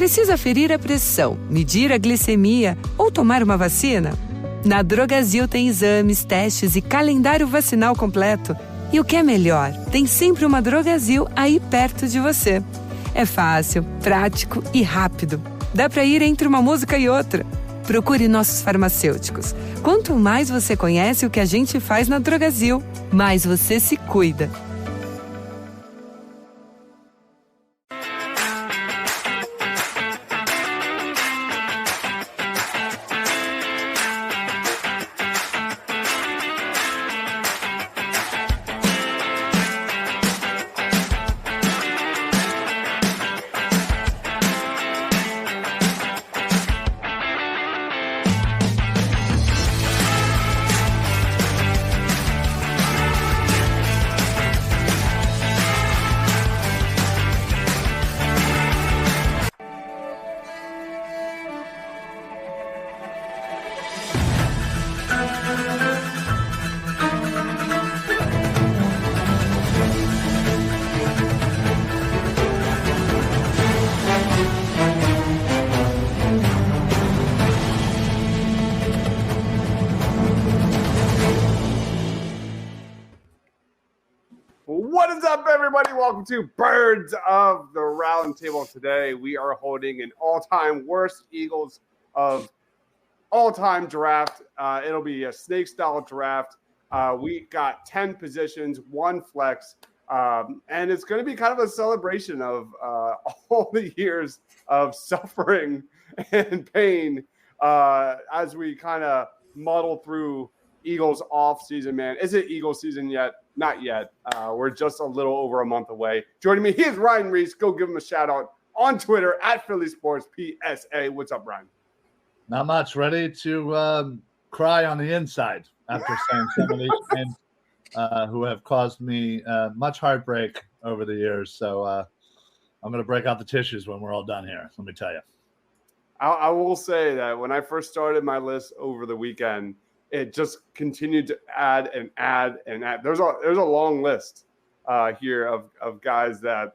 Precisa ferir a pressão, medir a glicemia ou tomar uma vacina? Na Drogasil tem exames, testes e calendário vacinal completo. E o que é melhor, tem sempre uma Drogasil aí perto de você. É fácil, prático e rápido. Dá para ir entre uma música e outra. Procure nossos farmacêuticos. Quanto mais você conhece o que a gente faz na Drogasil, mais você se cuida. What is up, everybody? Welcome to Birds of the Round Table. Today, we are holding an all-time worst Eagles of all-time draft. It'll be a snake-style draft. We got 10 positions, 1 flex, and it's going to be kind of a celebration of all the years of suffering and pain as we kind of muddle through Eagles off season, man. Is it Eagles season yet? Not yet. We're just a little over a month away. Joining me, he is Ryan Reese. Go give him a shout out on Twitter at Philly Sports PSA. What's up, Ryan? Not much. Ready to cry on the inside after saying some of these things who have caused me much heartbreak over the years. So I'm going to break out the tissues when we're all done here. Let me tell you. I will say that when I first started my list over the weekend, it just continued to add and add and add. There's a long list here of guys that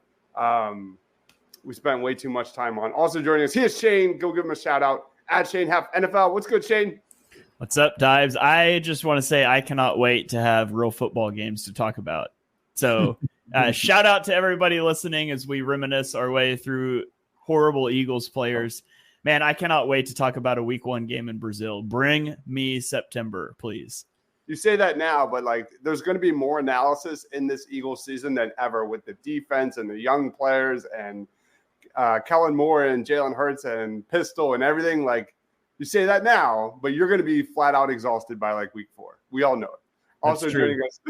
we spent way too much time on. Also joining us, he is Shane. Go give him a shout out at Shane Half NFL. What's good, Shane? What's up, Dives? I just want to say I cannot wait to have real football games to talk about. So shout out to everybody listening as we reminisce our way through horrible Eagles players. Man, I cannot wait to talk about a week 1 game in Brazil. Bring me September, please. You say that now, but there's going to be more analysis in this Eagles season than ever with the defense and the young players and Kellen Moore and Jalen Hurts and Pistol and everything. You say that now, but you're going to be flat out exhausted by week 4. We all know it. Also joining us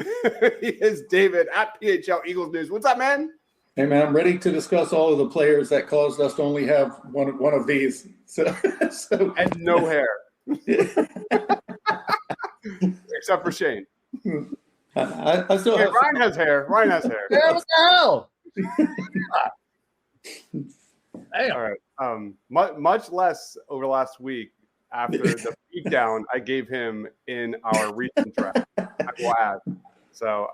is David at PHL Eagles News. What's up, man? Hey, man, I'm ready to discuss all of the players that caused us to only have one of these. So and no hair. Except for Shane. I still have Ryan has hair. Ryan has hair. Yeah, what the hell? Hey. All right. Much less over last week after the beatdown I gave him in our recent draft. I will add. So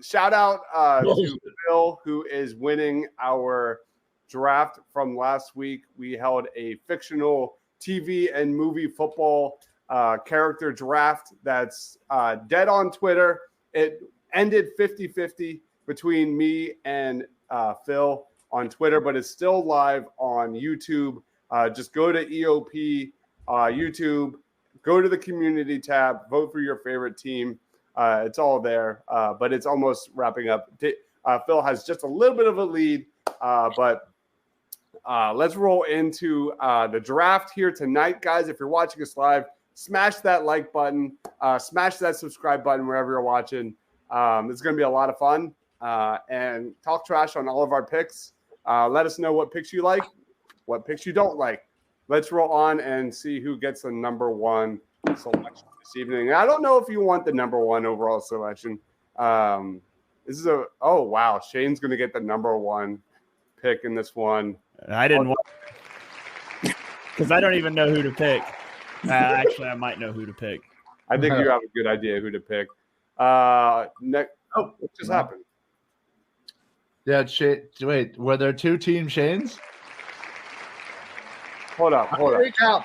shout out to Phil, who is winning our draft from last week. We held a fictional TV and movie football character draft that's dead on Twitter. It ended 50-50 between me and Phil on Twitter, but it's still live on YouTube. Just go to EOP YouTube, go to the community tab, vote for your favorite team. It's all there, but it's almost wrapping up. Phil has just a little bit of a lead, but let's roll into the draft here tonight, guys. If you're watching us live, smash that like button, smash that subscribe button wherever you're watching. It's going to be a lot of fun, and talk trash on all of our picks. Let us know what picks you like, what picks you don't like. Let's roll on and see who gets the number 1 selection this evening. I don't know if you want the number 1 overall selection. This is oh wow, Shane's going to get the number 1 pick in this one. I didn't want because I don't even know who to pick. Actually, I might know who to pick. I think you have a good idea who to pick. What just happened? Yeah, wait, were there 2 team Shanes? Hold up. Recap.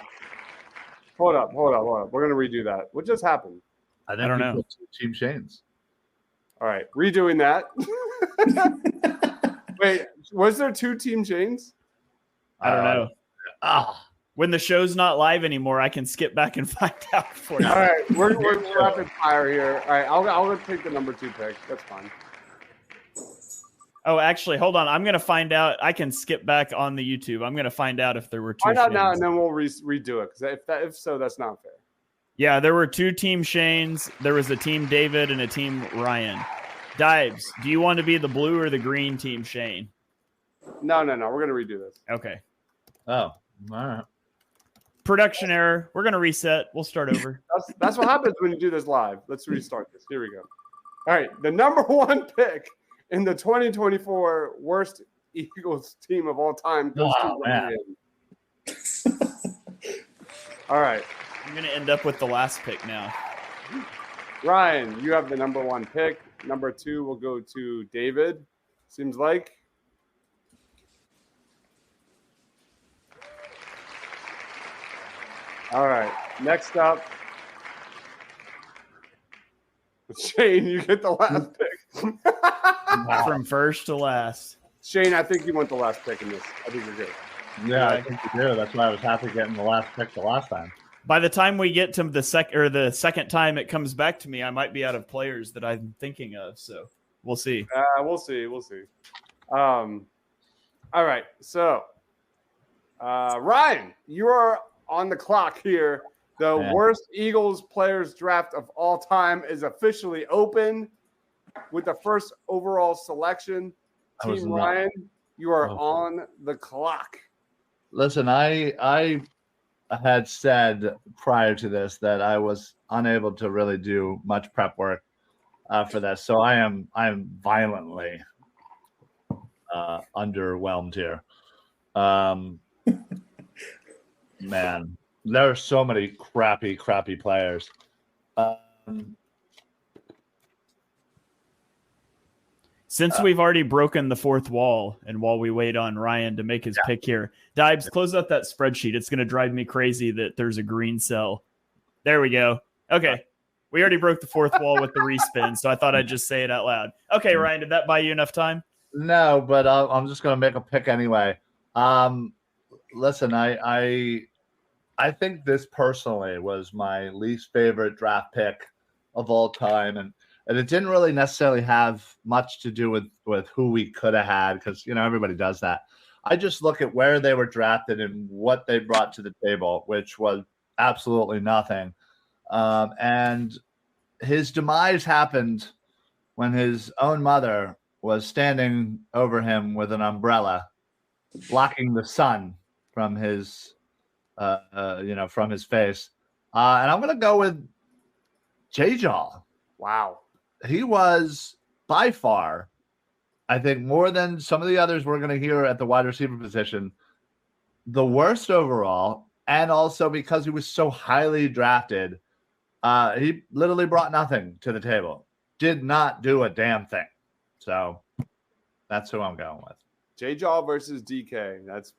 Hold up. We're gonna redo that. What just happened? I don't know. Team Shane's. All right, redoing that. Wait, was there 2 Team Shanes? I don't know. When the show's not live anymore, I can skip back and find out for you. All right, we're rapid fire here. All right, I'll take the number 2 pick. That's fine. Oh, actually, hold on. I'm going to find out. I can skip back on the YouTube. I'm going to find out if there were 2 Find out now, Shanes. and then we'll redo it. Because if so, that's not fair. Yeah, there were 2 Team Shanes. There was a Team David and a Team Ryan. Dibes, do you want to be the blue or the green Team Shane? No. We're gonna redo this. Okay. Oh, all right. Production error. We're going to reset. We'll start over. That's what happens when you do this live. Let's restart this. Here we go. All right, the number 1 pick in the 2024 worst Eagles team of all time goes to Ryan. All right. I'm going to end up with the last pick now. Ryan, you have the number 1 pick. Number 2 will go to David. Seems like. All right. Next up, Shane, you get the last pick. From first to last. Shane, I think you want the last pick in this. I think you're good. Yeah, I think you do. That's why I was happy getting the last pick the last time. By the time we get to the second time it comes back to me, I might be out of players that I'm thinking of. So we'll see. We'll see. All right. So, Ryan, you are on the clock here. The worst Eagles players draft of all time is officially open with the first overall selection. Team Ryan, you are on the clock. Listen, I had said prior to this that I was unable to really do much prep work for this, so I am violently underwhelmed here. Man, there are so many crappy players. Since we've already broken the fourth wall, and while we wait on Ryan to make his pick here, Dibes, close out that spreadsheet. It's going to drive me crazy that there's a green cell. There we go. Okay. We already broke the fourth wall with the respin, so I thought I'd just say it out loud. Okay, Ryan, did that buy you enough time? No, but I'm just going to make a pick anyway. Listen, I think this personally was my least favorite draft pick of all time, and it didn't really necessarily have much to do with who we could have had, because everybody does that. I just look at where they were drafted and what they brought to the table, which was absolutely nothing. And his demise happened when his own mother was standing over him with an umbrella, blocking the sun from his, from his face. And I'm going to go with J-Jaw. Wow. He was by far, I think, more than some of the others we're going to hear at the wide receiver position, the worst overall. And also because he was so highly drafted, he literally brought nothing to the table. Did not do a damn thing. So that's who I'm going with. J-Jaw versus DK. That's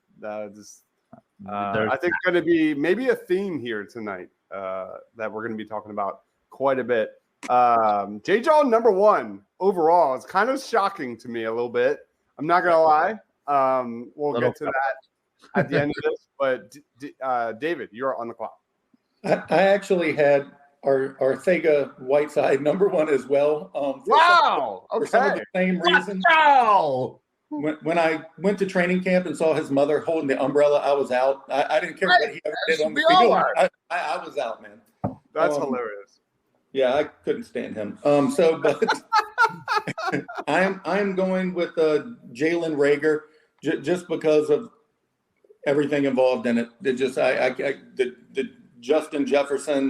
I think going to be maybe a theme here tonight that we're going to be talking about quite a bit. J-Jaw number 1 overall is kind of shocking to me a little bit. I'm not gonna lie. We'll get to that at the end of this. But David, you're on the clock. I actually had Arthega Whiteside number 1 as well. Wow. For some of the same reason. Wow. When I went to training camp and saw his mother holding the umbrella, I was out. I didn't care what he ever did on the field. I was out, man. That's hilarious. Yeah, I couldn't stand him. But I'm going with Jalen Reagor just because of everything involved in it. The Justin Jefferson,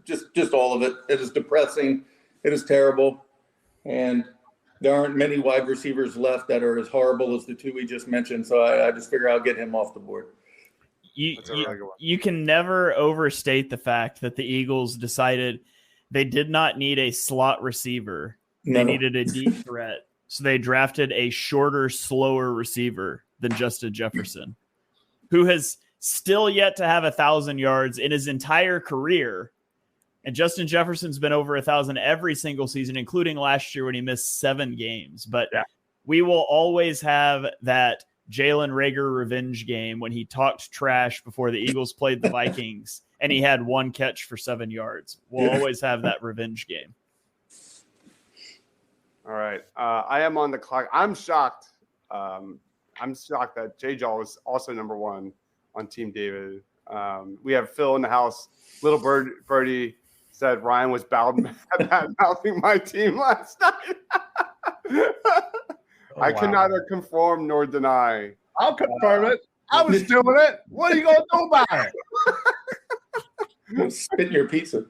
just all of it. It is depressing. It is terrible, and there aren't many wide receivers left that are as horrible as the 2 we just mentioned. So I just figure I'll get him off the board. You can never overstate the fact that the Eagles decided they did not need a slot receiver. They needed a deep threat. So they drafted a shorter, slower receiver than Justin Jefferson, who has still yet to have 1,000 yards in his entire career. And Justin Jefferson's been over 1,000 every single season, including last year when he missed 7 games. But we will always have that Jalen Reagor revenge game when he talked trash before the Eagles played the Vikings and he had 1 catch for 7 yards. We'll always have that revenge game. All right. I am on the clock. I'm shocked. I'm shocked that J-Jaw is also number 1 on Team David. We have Phil in the house. Little Birdie said Ryan was bad-mouthing my team last night. I can neither conform nor deny. I'll confirm it. I was doing it. What are you going to do about it? Spit in your pizza.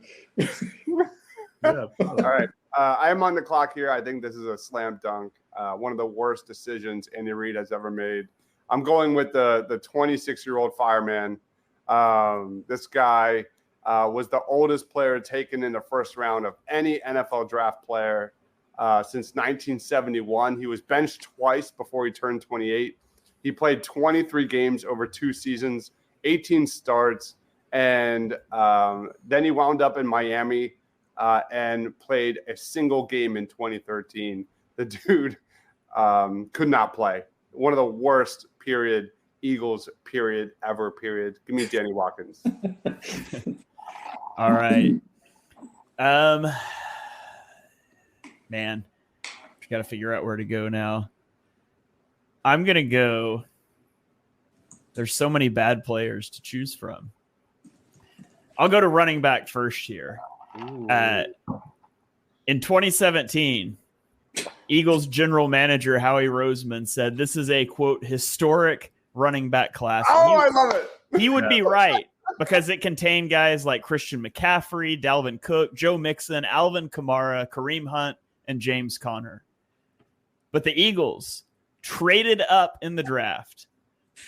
All right. I am on the clock here. I think this is a slam dunk. One of the worst decisions Andy Reid has ever made. I'm going with the 26-year-old fireman. This guy was the oldest player taken in the first round of any NFL draft player since 1971. He was benched twice before he turned 28. He played 23 games over 2 seasons, 18 starts, and then he wound up in Miami and played a single game in 2013. The dude could not play. One of the worst, period, Eagles, period, ever, period. Give me Danny Watkins. All right. Man, got to figure out where to go now. I'm going to go. There's so many bad players to choose from. I'll go to running back first here. In 2017, Eagles general manager Howie Roseman said this is a, quote, historic running back class. I love it. He would be right because it contained guys like Christian McCaffrey, Dalvin Cook, Joe Mixon, Alvin Kamara, Kareem Hunt, and James Conner. But the Eagles traded up in the draft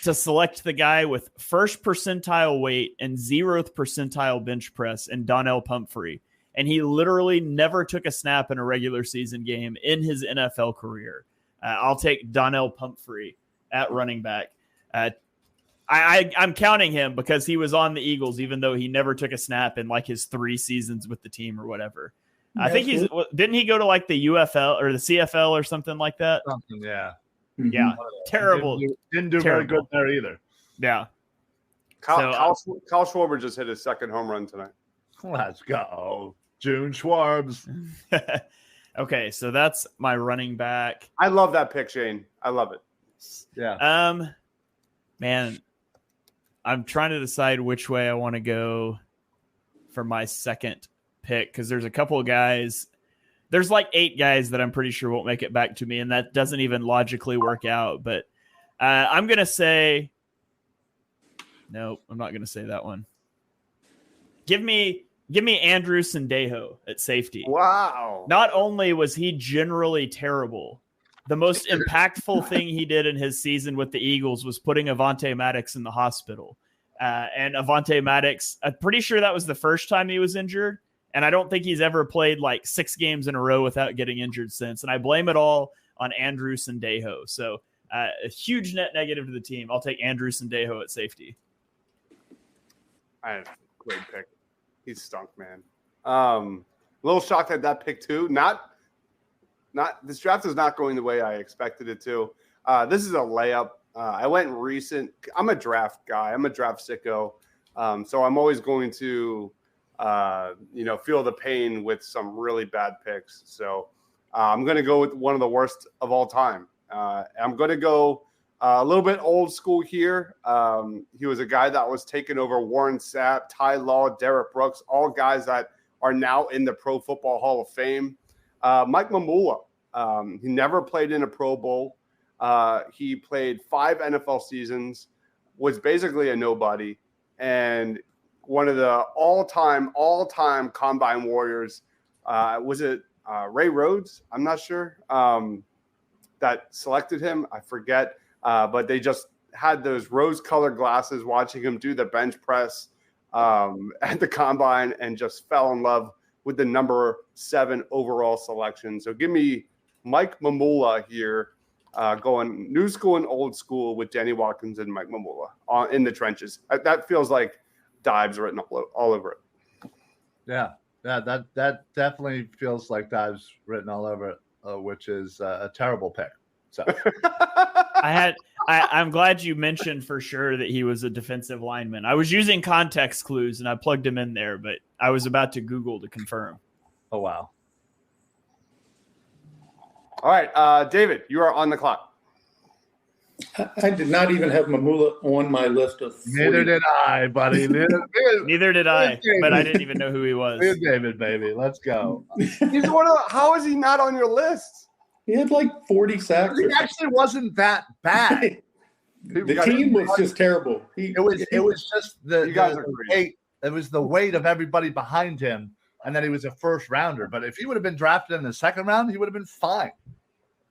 to select the guy with first percentile weight and 0th percentile bench press in Donnell Pumphrey. And he literally never took a snap in a regular season game in his NFL career. I'll take Donnell Pumphrey at running back. I'm counting him because he was on the Eagles, even though he never took a snap in like his 3 seasons with the team or whatever. I think didn't he go to like the UFL or the CFL or something like that? Something, yeah. Yeah. Terrible. Didn't do very good there either. Yeah. Kyle Schwarber just hit his 2nd home run tonight. Let's go. June Schwarbs. Okay, so that's my running back. I love that pick, Shane. I love it. Yeah. Man, I'm trying to decide which way I want to go for my second pick because there's a couple of guys. There's like 8 guys that I'm pretty sure won't make it back to me, and that doesn't even logically work out. But I'm going to say no, I'm not going to say that one. Give me Andrew Sendejo at safety. Wow. Not only was he generally terrible, the most impactful thing he did in his season with the Eagles was putting Avonte Maddox in the hospital. And Avonte Maddox, I'm pretty sure that was the first time he was injured. And I don't think he's ever played like 6 games in a row without getting injured since. And I blame it all on Andrew Sendejo. So a huge net negative to the team. I'll take Andrew Sendejo at safety. Great pick. He stunk, man. A little shocked at that pick too. Not this draft is not going the way I expected it to. This is a layup. I went recent. I'm a draft guy. I'm a draft sicko. So I'm always going to, feel the pain with some really bad picks. So I'm going to go with one of the worst of all time. I'm going to go a little bit old school here. He was a guy that was taking over Warren Sapp, Ty Law, Derek Brooks, all guys that are now in the Pro Football Hall of Fame. Mike Mamula. He never played in a Pro Bowl. He played 5 NFL seasons, was basically a nobody, and one of the all-time combine warriors. Was it Ray Rhodes? I'm not sure. That selected him. I forget. But they just had those rose-colored glasses watching him do the bench press at the combine and just fell in love with the number 7 overall selection. So give me Mike Mamula here going new school and old school with Danny Watkins and Mike Mamula in the trenches. That feels like Dives written all over it. Yeah, that definitely feels like Dives written all over it, which is a terrible pick. So I'm glad you mentioned for sure that he was a defensive lineman. I was using context clues and I plugged him in there, but I was about to Google to confirm. Oh, wow. All right, David, you are on the clock. I did not even have Mamula on my list of 40. Neither did I, buddy. Neither did I, but I didn't even know who he was. David, baby. Let's go. He's one of how is he not on your list? He had like 40 sacks. He actually wasn't that bad. The team was just terrible. It was just the weight. It was the weight of everybody behind him, and then he was a first rounder. But if he would have been drafted in the second round, he would have been fine.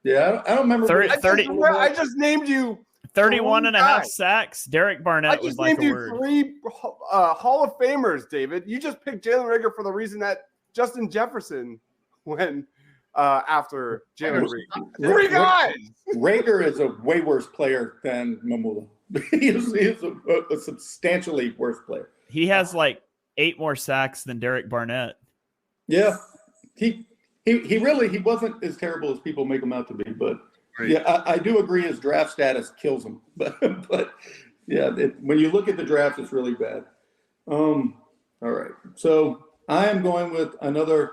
Yeah, I don't remember. 30 I just named you 31 and a half sacks. Derek Barnett was like a word. 3 Hall of Famers, David. You just picked Jalen Reagor for the reason that Justin Jefferson went after Jalen Reagor. 3 guys. Reagor is a way worse player than Mamula. he is a substantially worse player. He has like 8 more sacks than Derek Barnett. Yeah, he really wasn't as terrible as people make him out to be, but yeah, I do agree his draft status kills him. But yeah, when you look at the draft, it's really bad. All right, so I am going with another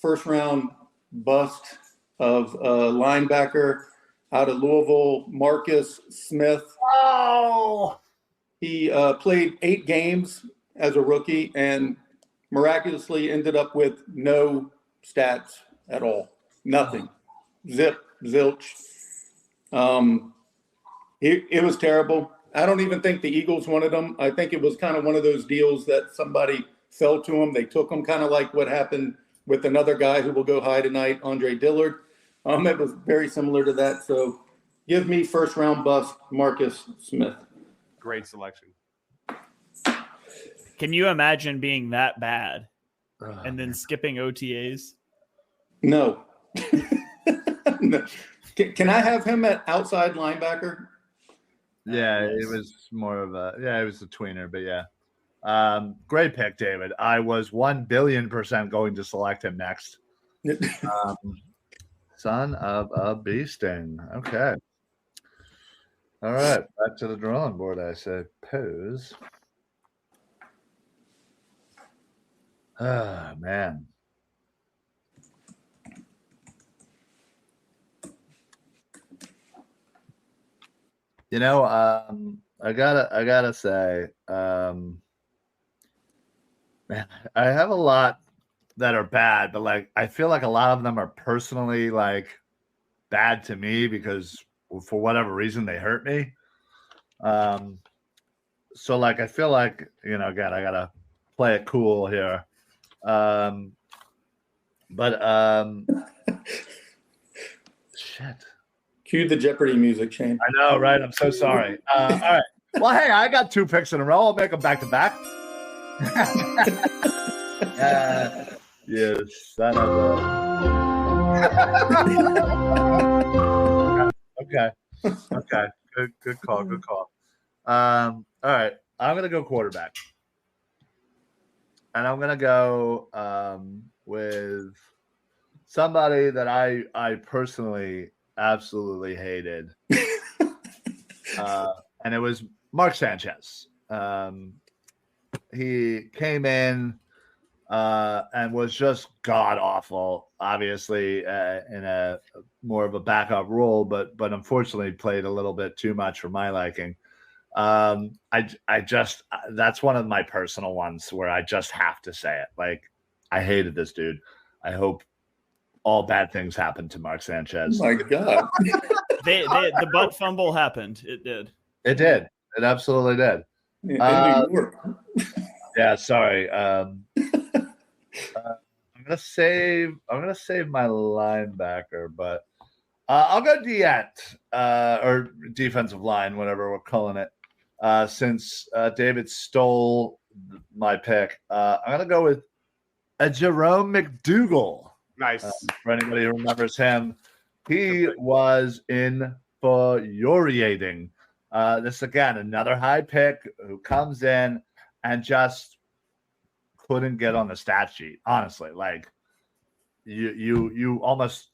first round bust of linebacker out of Louisville, Marcus Smith. Oh, he played 8 games as a rookie and miraculously ended up with no stats at all. Nothing. Zilch. It was terrible. I don't even think the Eagles wanted him. I think it was kind of one of those deals that somebody fell to him. They took him, kind of like what happened with another guy who will go high tonight, Andre Dillard. It was very similar to that. So give me first round bust, Marcus Smith. Great selection. Can you imagine being that bad and then skipping OTAs? No. No. Can I have him at outside linebacker? Yeah, it was more of it was a tweener, but yeah. Great pick, David. I was 1,000,000,000% going to select him next. Son of a bee sting. Okay. All right, back to the drawing board, I suppose. Ah, man. You know, I gotta say, man, I have a lot that are bad, but like I feel like a lot of them are personally like bad to me because for whatever reason they hurt me. So like I feel like, you know, again, I gotta play it cool here. Shit. Cue the Jeopardy music, Shane. I know, right? I'm so sorry. All right. Well, hey, I got 2 picks in a row. I'll make them back to back. You son of a. Okay. Good call. All right. I'm gonna go quarterback, and I'm gonna go with somebody that I personally absolutely hated, and it was Mark Sanchez. He came in and was just god awful, obviously in a more of a backup role, but unfortunately played a little bit too much for my liking. I just that's one of my personal ones where I just have to say it. Like, I hated this dude. I hope all bad things happen to Mark Sanchez. Oh my God. The butt fumble happened. It did. It did. It absolutely did. In New York. Yeah, sorry. I'm gonna save my linebacker, but I'll go DT or defensive line, whatever we're calling it. Since David stole my pick, I'm gonna go with Jerome McDougal. Nice. For anybody who remembers him, he was infuriating. This again, another high pick who comes in and just couldn't get on the stat sheet. Honestly, like you almost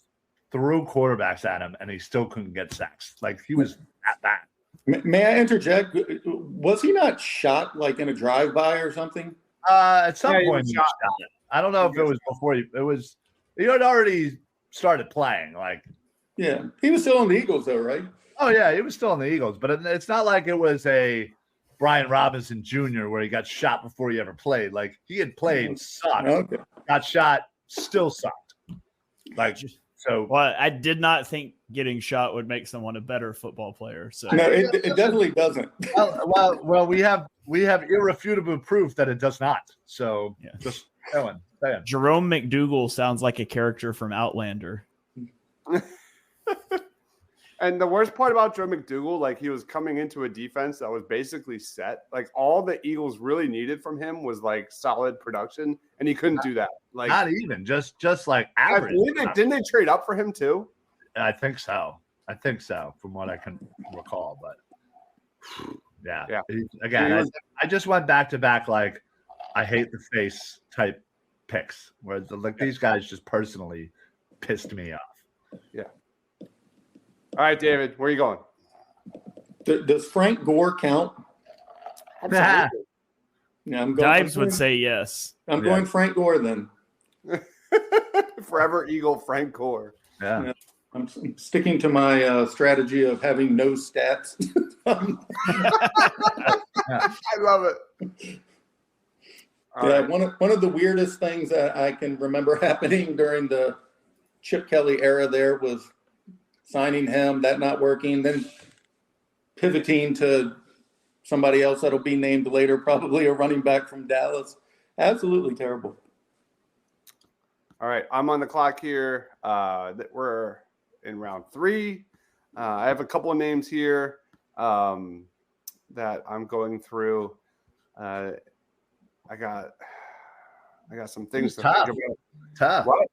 threw quarterbacks at him and he still couldn't get sacks. Like he was at that. May I interject? Was he not shot like in a drive-by or something? At some point he was shot. I don't know if it was before he had already started playing. Like, yeah, he was still on the Eagles though, right? Oh yeah, he was still on the Eagles, but it's not like it was a Brian Robinson Jr. where he got shot before he ever played. Like he had played, sucked, got shot, still sucked. Like so. Well, I did not think getting shot would make someone a better football player. So no, it definitely doesn't. Well, we have irrefutable proof that it does not. So just saying. Jerome McDougal sounds like a character from Outlander. And the worst part about Joe McDougal, like he was coming into a defense that was basically set. Like all the Eagles really needed from him was like solid production, and he couldn't do that. Like not even just like average. Didn't they trade up for him too? I think so, from what I can recall. But yeah. Again, I just went back to back. Like I hate the face type picks where these guys just personally pissed me off. Yeah. All right, David, where are you going? Does Frank Gore count? Yeah, I'm going. Dives would say yes. I'm going Frank Gore then. Forever Eagle Frank Gore. Yeah. I'm sticking to my strategy of having no stats. I love it. Right. One of the weirdest things that I can remember happening during the Chip Kelly era there was signing him, that not working, then pivoting to somebody else that'll be named later, probably a running back from Dallas. Absolutely terrible. All right, I'm on the clock here. That we're in round 3. I have a couple of names here that I'm going through. I got some things to think about. Tough. What?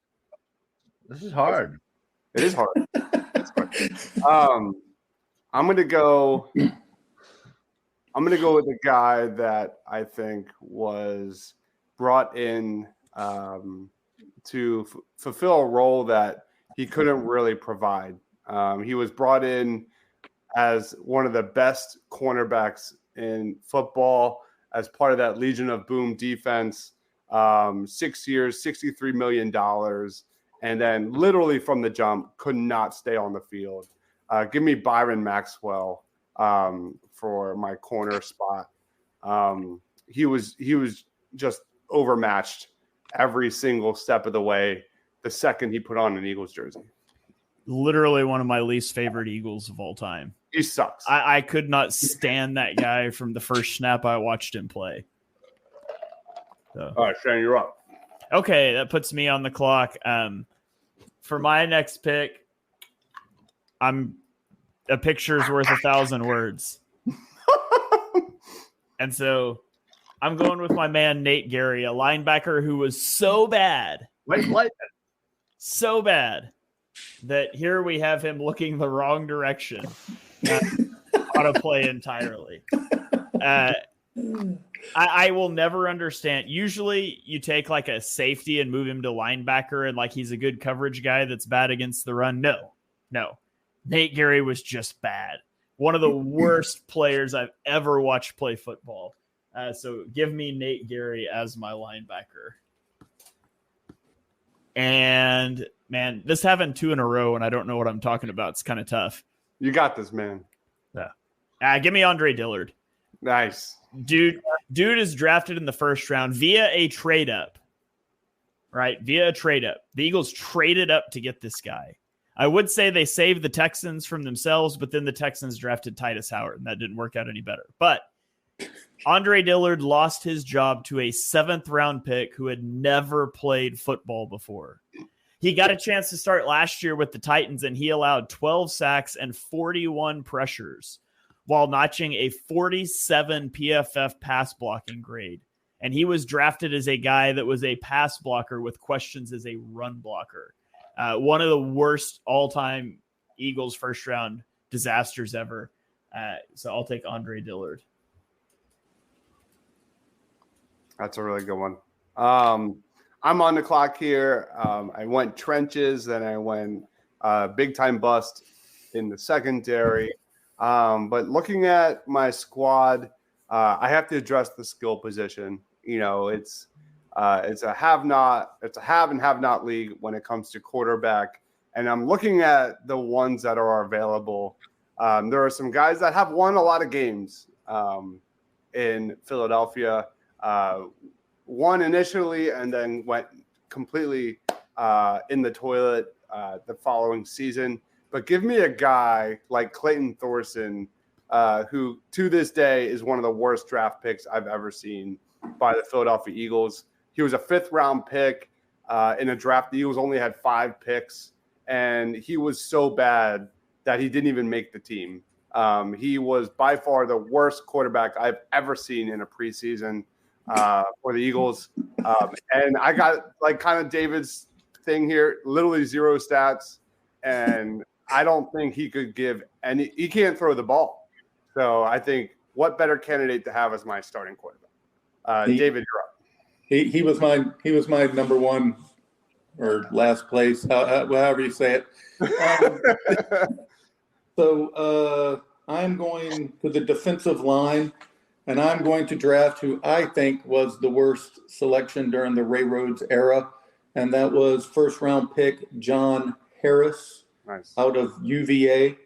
This is hard. It is hard. I'm gonna go with a guy that I think was brought in to fulfill a role that he couldn't really provide. He was brought in as one of the best cornerbacks in football as part of that Legion of Boom defense. 6 years, $63 million. And then literally from the jump, could not stay on the field. Give me Byron Maxwell for my corner spot. He was just overmatched every single step of the way the second he put on an Eagles jersey. Literally one of my least favorite Eagles of all time. He sucks. I could not stand that guy from the first snap I watched him play. So. All right, Shane, you're up. Okay, that puts me on the clock. For my next pick, a picture's worth 1,000 words. And so I'm going with my man, Nate Gary, a linebacker who was so bad. So bad that here we have him looking the wrong direction on a play entirely. I will never understand. Usually you take like a safety and move him to linebacker and like he's a good coverage guy that's bad against the run. No. Nate Gary was just bad. One of the worst players I've ever watched play football. So give me Nate Gary as my linebacker. And man, this happened 2 in a row and I don't know what I'm talking about. It's kind of tough. You got this, man. Yeah. Give me Andre Dillard. Nice. Dude is drafted in the first round via a trade up, right? Via a trade up. The Eagles traded up to get this guy. I would say they saved the Texans from themselves, but then the Texans drafted Titus Howard, and that didn't work out any better. But Andre Dillard lost his job to a 7th round pick who had never played football before. He got a chance to start last year with the Titans, and he allowed 12 sacks and 41 pressures while notching a 47 PFF pass blocking grade. And he was drafted as a guy that was a pass blocker with questions as a run blocker. One of the worst all-time Eagles first-round disasters ever. So I'll take Andre Dillard. That's a really good one. I'm on the clock here. I went trenches, then I went big time bust in the secondary. But looking at my squad, I have to address the skill position. You know, it's a have and have not league when it comes to quarterback. And I'm looking at the ones that are available. There are some guys that have won a lot of games in Philadelphia. Won initially and then went completely in the toilet the following season. But give me a guy like Clayton Thorson, who to this day is one of the worst draft picks I've ever seen by the Philadelphia Eagles. He was a 5th round pick in a draft. The Eagles only had 5 picks, and he was so bad that he didn't even make the team. He was by far the worst quarterback I've ever seen in a preseason for the Eagles. And I got like kind of David's thing here, literally 0 stats. And I don't think he could give any, he can't throw the ball. So I think what better candidate to have as my starting quarterback? David, you're up. He was my number one or last place, however you say it. So I'm going to the defensive line, and I'm going to draft who I think was the worst selection during the Ray Rhodes era, and that was 1st round pick John Harris out of UVA.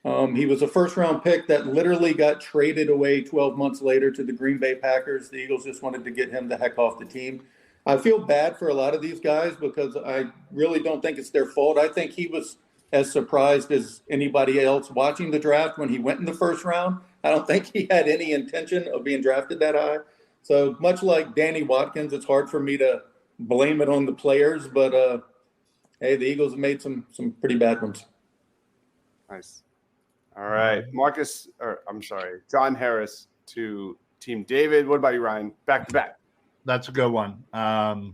He was a 1st round pick that literally got traded away 12 months later to the Green Bay Packers. The Eagles just wanted to get him the heck off the team. I feel bad for a lot of these guys because I really don't think it's their fault. I think he was as surprised as anybody else watching the draft when he went in the 1st round. I don't think he had any intention of being drafted that high. So much like Danny Watkins, it's hard for me to blame it on the players, but hey, the Eagles have made some pretty bad ones. Nice. All right. John Harris to Team David. What about you, Ryan? Back to back. That's a good one. I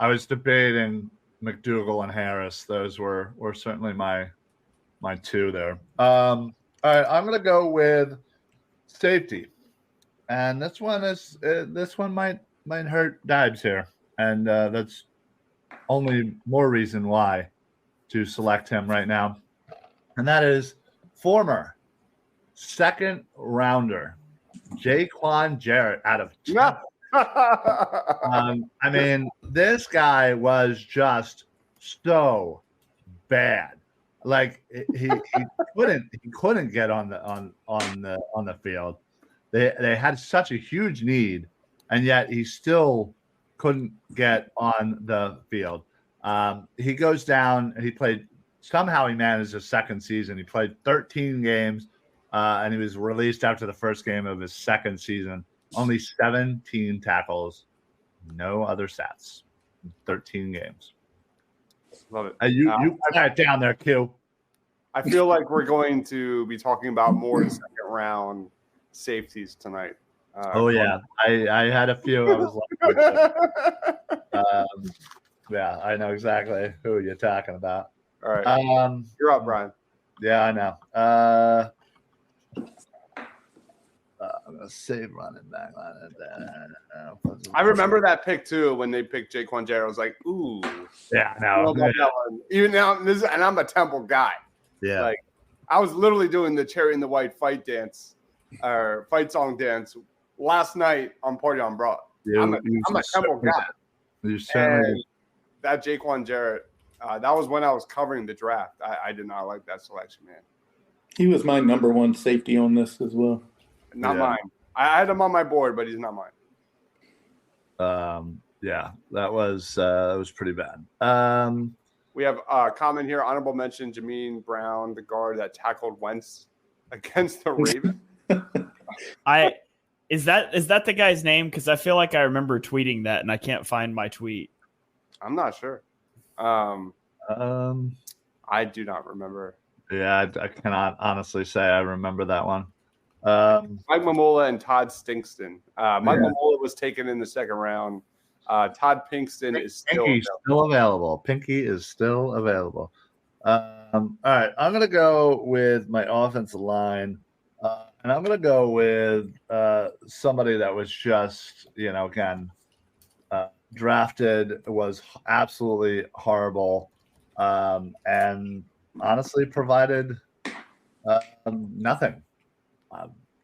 was debating McDougal and Harris. Those were certainly my 2 there. All right, I'm going to go with safety, and this one might hurt Dibes here, and that's only more reason why to select him right now, and that is former 2nd rounder Jaquan Jarrett out of Temple. I mean, this guy was just so bad. Like he couldn't get on the field. They had such a huge need, and yet he still couldn't get on the field. He goes down. He played. Somehow he managed his 2nd season. He played 13 games, and he was released after the 1st game of his 2nd season. Only 17 tackles, no other stats. 13 games. Love it. You got it down there, Q. I feel like we're going to be talking about more 2nd round safeties tonight. Yeah, I had a few. I was like, yeah, I know exactly who you're talking about. All right, you're up, Brian. Yeah, I know. I'm gonna save running back. I remember that pick too when they picked Jaquan Jarrett. I was like, ooh, yeah, no, even now, and I'm a Temple guy. Yeah, like I was literally doing the Cherry and the White fight dance or fight song dance last night on Party on Broad. I'm a Temple guy. You certainly. That Jaquan Jarrett, that was when I was covering the draft. I did not like that selection, man. He was my number 1 safety on this as well. Not mine. I had him on my board, but he's not mine. Yeah, that was pretty bad. We have a comment here. Honorable mention: Jameer Brown, the guard that tackled Wentz against the Ravens. Is that the guy's name? Because I feel like I remember tweeting that, and I can't find my tweet. I'm not sure. I do not remember. Yeah, I cannot honestly say I remember that one. Mike Mamola and Todd Stinkston. Mike Mamola was taken in the 2nd round. Todd Pinkston is still available. Pinky is still available. All right, I'm going to go with my offensive line, and I'm going to go with somebody that was just, again, drafted, was absolutely horrible, and honestly provided nothing.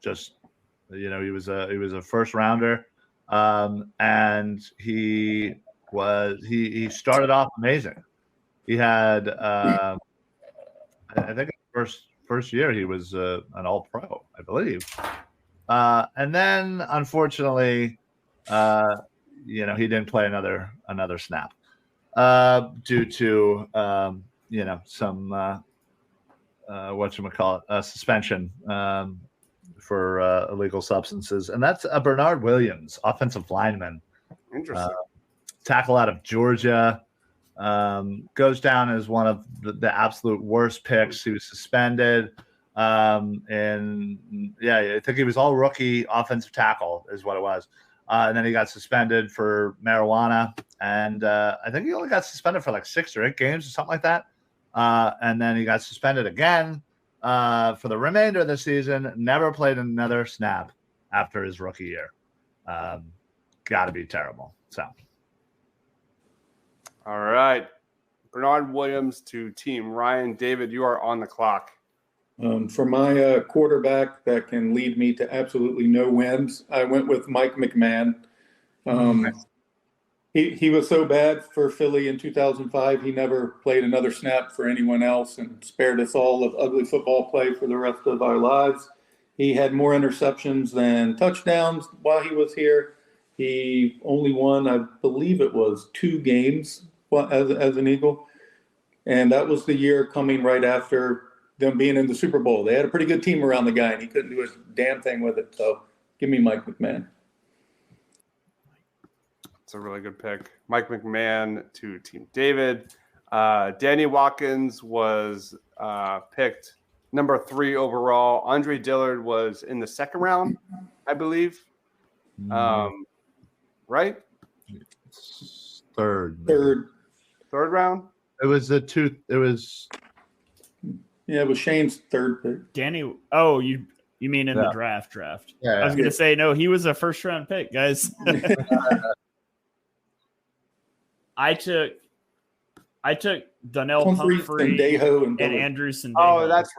He was a first rounder, and he started off amazing. He had I think first year he was an All-Pro, I believe, and then unfortunately, he didn't play another snap due to some suspension for illegal substances, and that's Bernard Williams, offensive lineman, Interesting. Tackle out of Georgia. Goes down as one of the absolute worst picks. He was suspended. And I think he was all rookie offensive tackle is what it was. And then he got suspended for marijuana. And I think he only got suspended for like 6 or 8 games or something like that. And then he got suspended again for the remainder of the season. Never played another snap after his rookie year. Got to be terrible. So. All right. Bernard Williams to Team Ryan. David, you are on the clock. For my quarterback that can lead me to absolutely no wins, I went with Mike McMahon. He was so bad for Philly in 2005, he never played another snap for anyone else and spared us all of ugly football play for the rest of our lives. He had more interceptions than touchdowns while he was here. He only won, I believe it was 2 games as an Eagle. And that was the year coming right after them being in the Super Bowl. They had a pretty good team around the guy, and he couldn't do a damn thing with it. So give me Mike McMahon. It's a really good pick. Mike McMahon to Team David. Danny Watkins was picked number 3 overall. Andre Dillard was in the 2nd round, I believe. Right? Third round. It was it was Shane's 3rd pick. Danny. Oh, you mean in the draft? Yeah, I was going to say no. He was a 1st round pick, guys. I took Donnell Humphrey and Andrew Sendejo. Oh, that's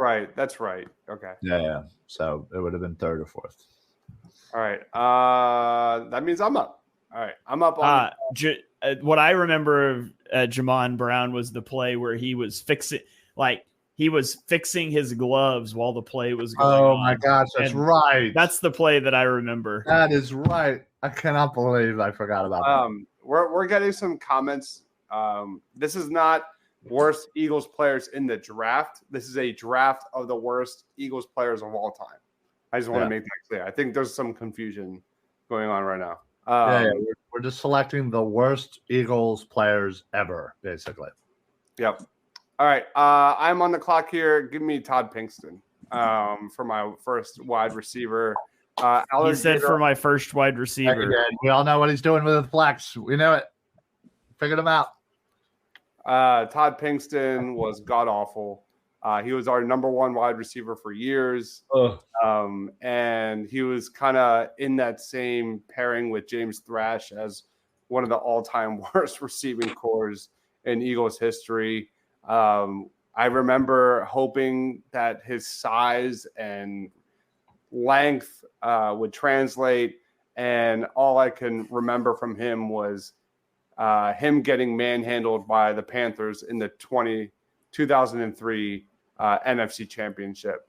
right. Okay. Yeah. So it would have been 3rd or 4th. All right. That means I'm up. All right. I'm up on what I remember of Jamon Brown was the play where he was fixing his gloves while the play was going on. Oh my gosh, that's right. That's the play that I remember. That is right. I cannot believe I forgot about that. We're getting some comments. This is not worst Eagles players in the draft. This is a draft of the worst Eagles players of all time. I just want to make that clear. I think there's some confusion going on right now. We're just selecting the worst Eagles players ever, basically. Yep. All right. I'm on the clock here. Give me Todd Pinkston for my first wide receiver. He said for my first wide receiver. We all know what he's doing with the flex. We know it. Figured him out. Todd Pinkston was god-awful. He was our number 1 wide receiver for years. And he was kind of in that same pairing with James Thrash as one of the all-time worst receiving cores in Eagles history. I remember hoping that his size and length would translate, and all I can remember from him was him getting manhandled by the Panthers in the 2003 NFC Championship.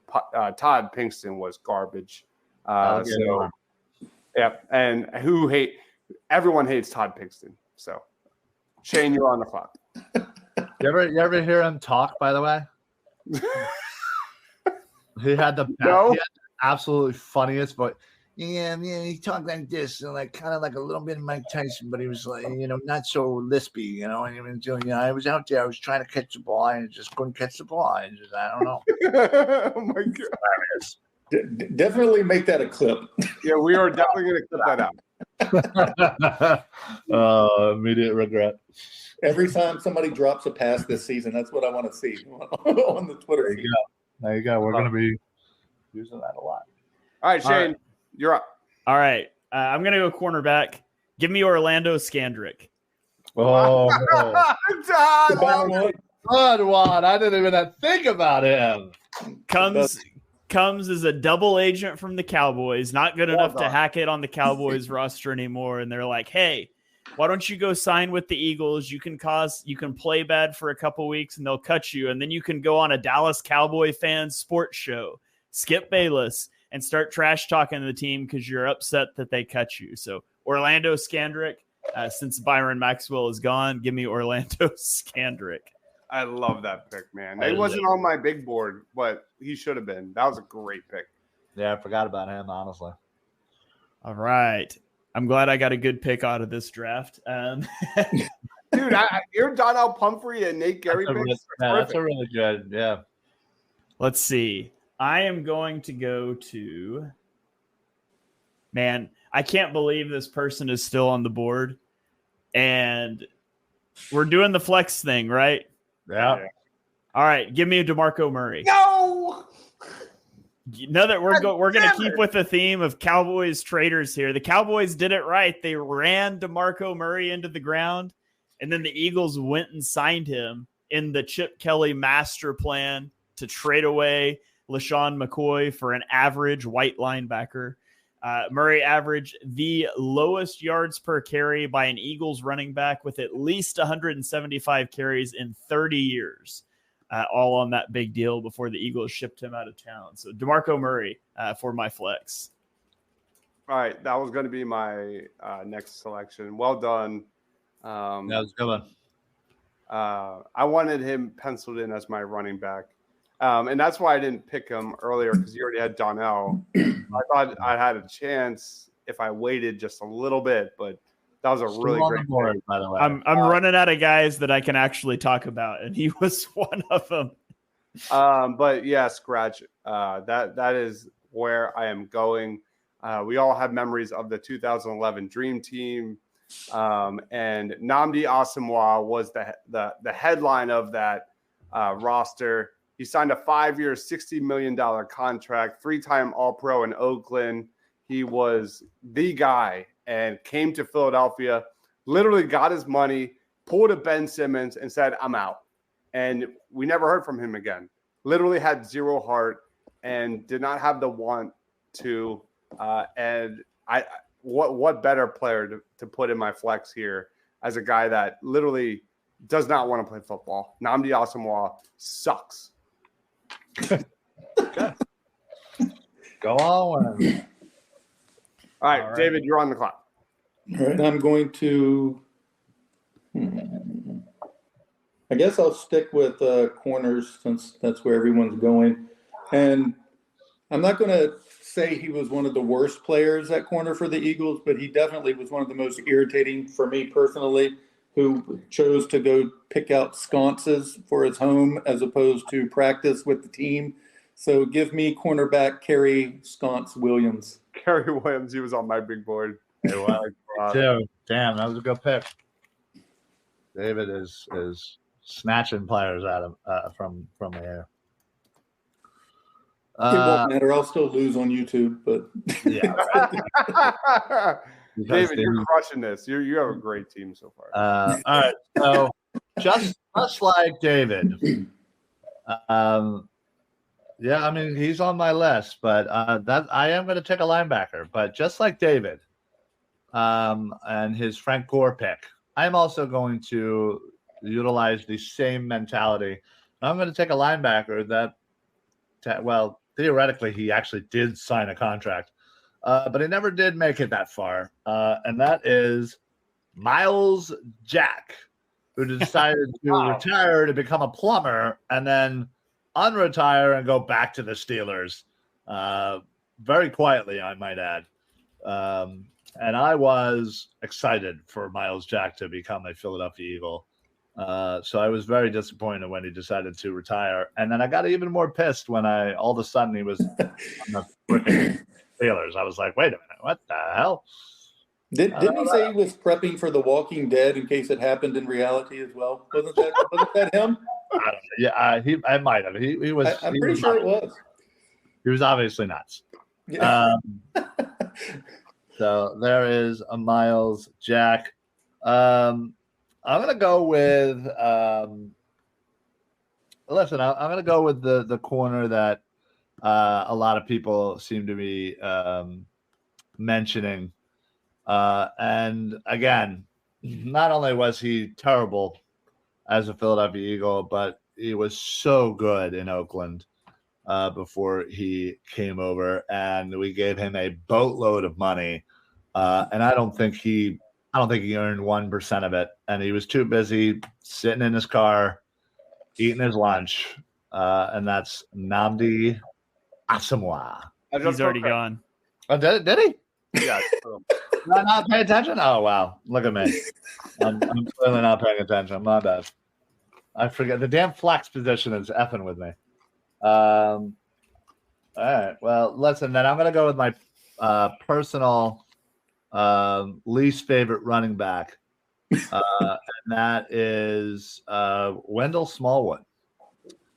Todd Pinkston was garbage. And everyone hates Todd Pinkston. So, Shane, you're on the clock. You ever hear him talk, by the way? He had the absolutely funniest voice. Yeah, he talked like this, and like kind of like a little bit of Mike Tyson, but he was like, not so lispy, And he was doing, I was out there, I was trying to catch the ball, and I just couldn't catch the ball. I don't know. Oh my God. Definitely make that a clip. Yeah, we are definitely going to clip that out. Immediate regret. Every time somebody drops a pass this season, that's what I want to see on the Twitter feed. There you go. We're going to be using that a lot. All right, Shane, you're up. All right. I'm going to go cornerback. Give me Orlando Scandrick. Oh, Don, good one. I didn't even think about him. Comes as a double agent from the Cowboys, not good enough to hack it on the Cowboys roster anymore. And they're like, hey, why don't you go sign with the Eagles? You can play bad for a couple weeks and they'll cut you. And then you can go on a Dallas Cowboy fan sports show, Skip Bayless, and start trash talking the team because you're upset that they cut you. So Orlando Scandrick, since Byron Maxwell is gone, give me Orlando Scandrick. I love that pick, man. He wasn't on my big board, but he should have been. That was a great pick. Yeah, I forgot about him, honestly. All right. I'm glad I got a good pick out of this draft. Dude, you're Donnell Pumphrey and Nate Gary picks. That's a really good, yeah. Let's see. I am going to go to – man, I can't believe this person is still on the board. And we're doing the flex thing, right? Yeah. All right, give me DeMarco Murray. No! Know that we're going to keep with the theme of Cowboys traders here. The Cowboys did it right. They ran DeMarco Murray into the ground, and then the Eagles went and signed him in the Chip Kelly master plan to trade away LaShawn McCoy for an average white linebacker. Murray averaged the lowest yards per carry by an Eagles running back with at least 175 carries in 30 years. All on that big deal before the Eagles shipped him out of town. So DeMarco Murray for my flex. All right, that was going to be my next selection. Well done. That was a good one. I wanted him penciled in as my running back. And that's why I didn't pick him earlier because you already had Donnell. I thought I had a chance if I waited just a little bit, but that was a really great board, by the way. I'm running out of guys that I can actually talk about, and he was one of them. But yeah, scratch. That is where I am going. We all have memories of the 2011 Dream Team, and Nnamdi Asomugha was the headline of that roster. He signed a 5-year, $60 million contract, 3-time All-Pro in Oakland. He was the guy and came to Philadelphia, literally got his money, pulled a Ben Simmons and said, I'm out. And we never heard from him again. Literally had zero heart and did not have the want to. And what better player to put in my flex here as a guy that literally does not want to play football. Nnamdi Asomugha sucks. Okay. Go on. All right, David, you're on the clock. All right, I'm going to I guess I'll stick with corners since that's where everyone's going. And I'm not going to say he was one of the worst players at corner for the Eagles, but he definitely was one of the most irritating for me personally, who chose to go pick out sconces for his home as opposed to practice with the team. So give me cornerback Kerry Sconce Williams. Kerry Williams, he was on my big board. Damn, that was a good pick. David is snatching players out of from the air. It won't matter. I'll still lose on YouTube, but yeah. David, you're crushing this. You have a great team so far. All right, so just like David, yeah, I mean he's on my list, but that I am going to take a linebacker. But just like David, and his Frank Gore pick, I'm also going to utilize the same mentality. I'm going to take a linebacker that, well, theoretically he actually did sign a contract, but he never did make it that far, and that is Miles Jack, who decided to retire to become a plumber and then unretire and go back to the Steelers, very quietly, I might add. And I was excited for Miles Jack to become a Philadelphia Eagle. So I was very disappointed when he decided to retire. And then I got even more pissed when all of a sudden he was on the freaking Steelers. I was like, wait a minute, what the hell? Didn't he say he was prepping for The Walking Dead in case it happened in reality as well? Wasn't that him? Yeah, I might have. He was. I'm pretty sure it was. He was obviously nuts. Yeah. So there is a Miles Jack. I'm gonna go with. Listen, I'm gonna go with the corner that a lot of people seem to be mentioning. And again, not only was he terrible as a Philadelphia Eagle, but he was so good in Oakland before he came over, and we gave him a boatload of money. And I don't think he earned 1% of it, and he was too busy sitting in his car, eating his lunch, and that's Nnamdi Asomugha. He's already gone. Oh, did he? Yeah. Did I not pay attention? Oh, wow. Look at me. I'm clearly not paying attention. My bad. I forget. The damn flex position is effing with me. All right. Well, listen, then I'm going to go with my personal least favorite running back. And that is Wendell Smallwood.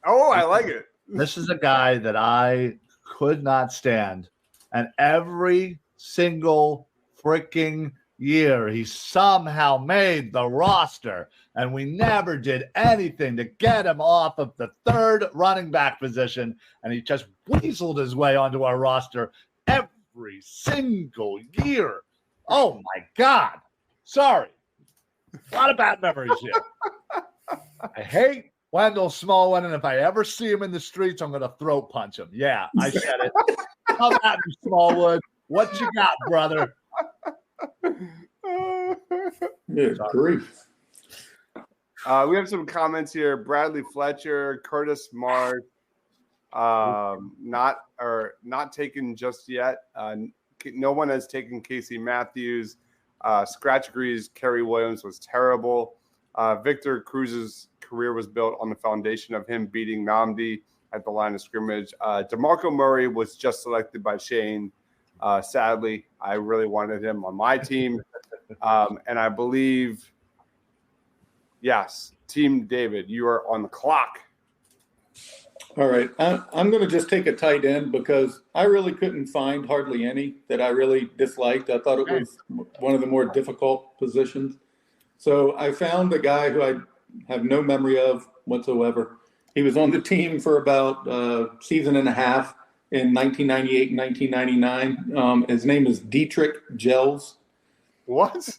Oh, I like it. This is a guy that I could not stand. And every single freaking year, he somehow made the roster. And we never did anything to get him off of the third running back position. And he just weaseled his way onto our roster every single year. Oh, my God. Sorry. A lot of bad memories here. I hate Wendell Smallwood, and if I ever see him in the streets, I'm going to throat punch him. Yeah, I said it. Come at me, Smallwood. What you got, brother? Good grief. We have some comments here. Bradley Fletcher, Curtis Marsh, not taken just yet. No one has taken Casey Matthews. Scratch agrees Kerry Williams was terrible. Victor Cruz's career was built on the foundation of him beating Nnamdi at the line of scrimmage. DeMarco Murray was just selected by Shane. Sadly, I really wanted him on my team. And I believe, yes, Team David, you are on the clock. All right. I'm going to just take a tight end because I really couldn't find hardly any that I really disliked. I thought it was one of the more difficult positions. So I found a guy who I have no memory of whatsoever. He was on the team for about a season and a half in 1998 and 1999. His name is Dietrich Gels. What?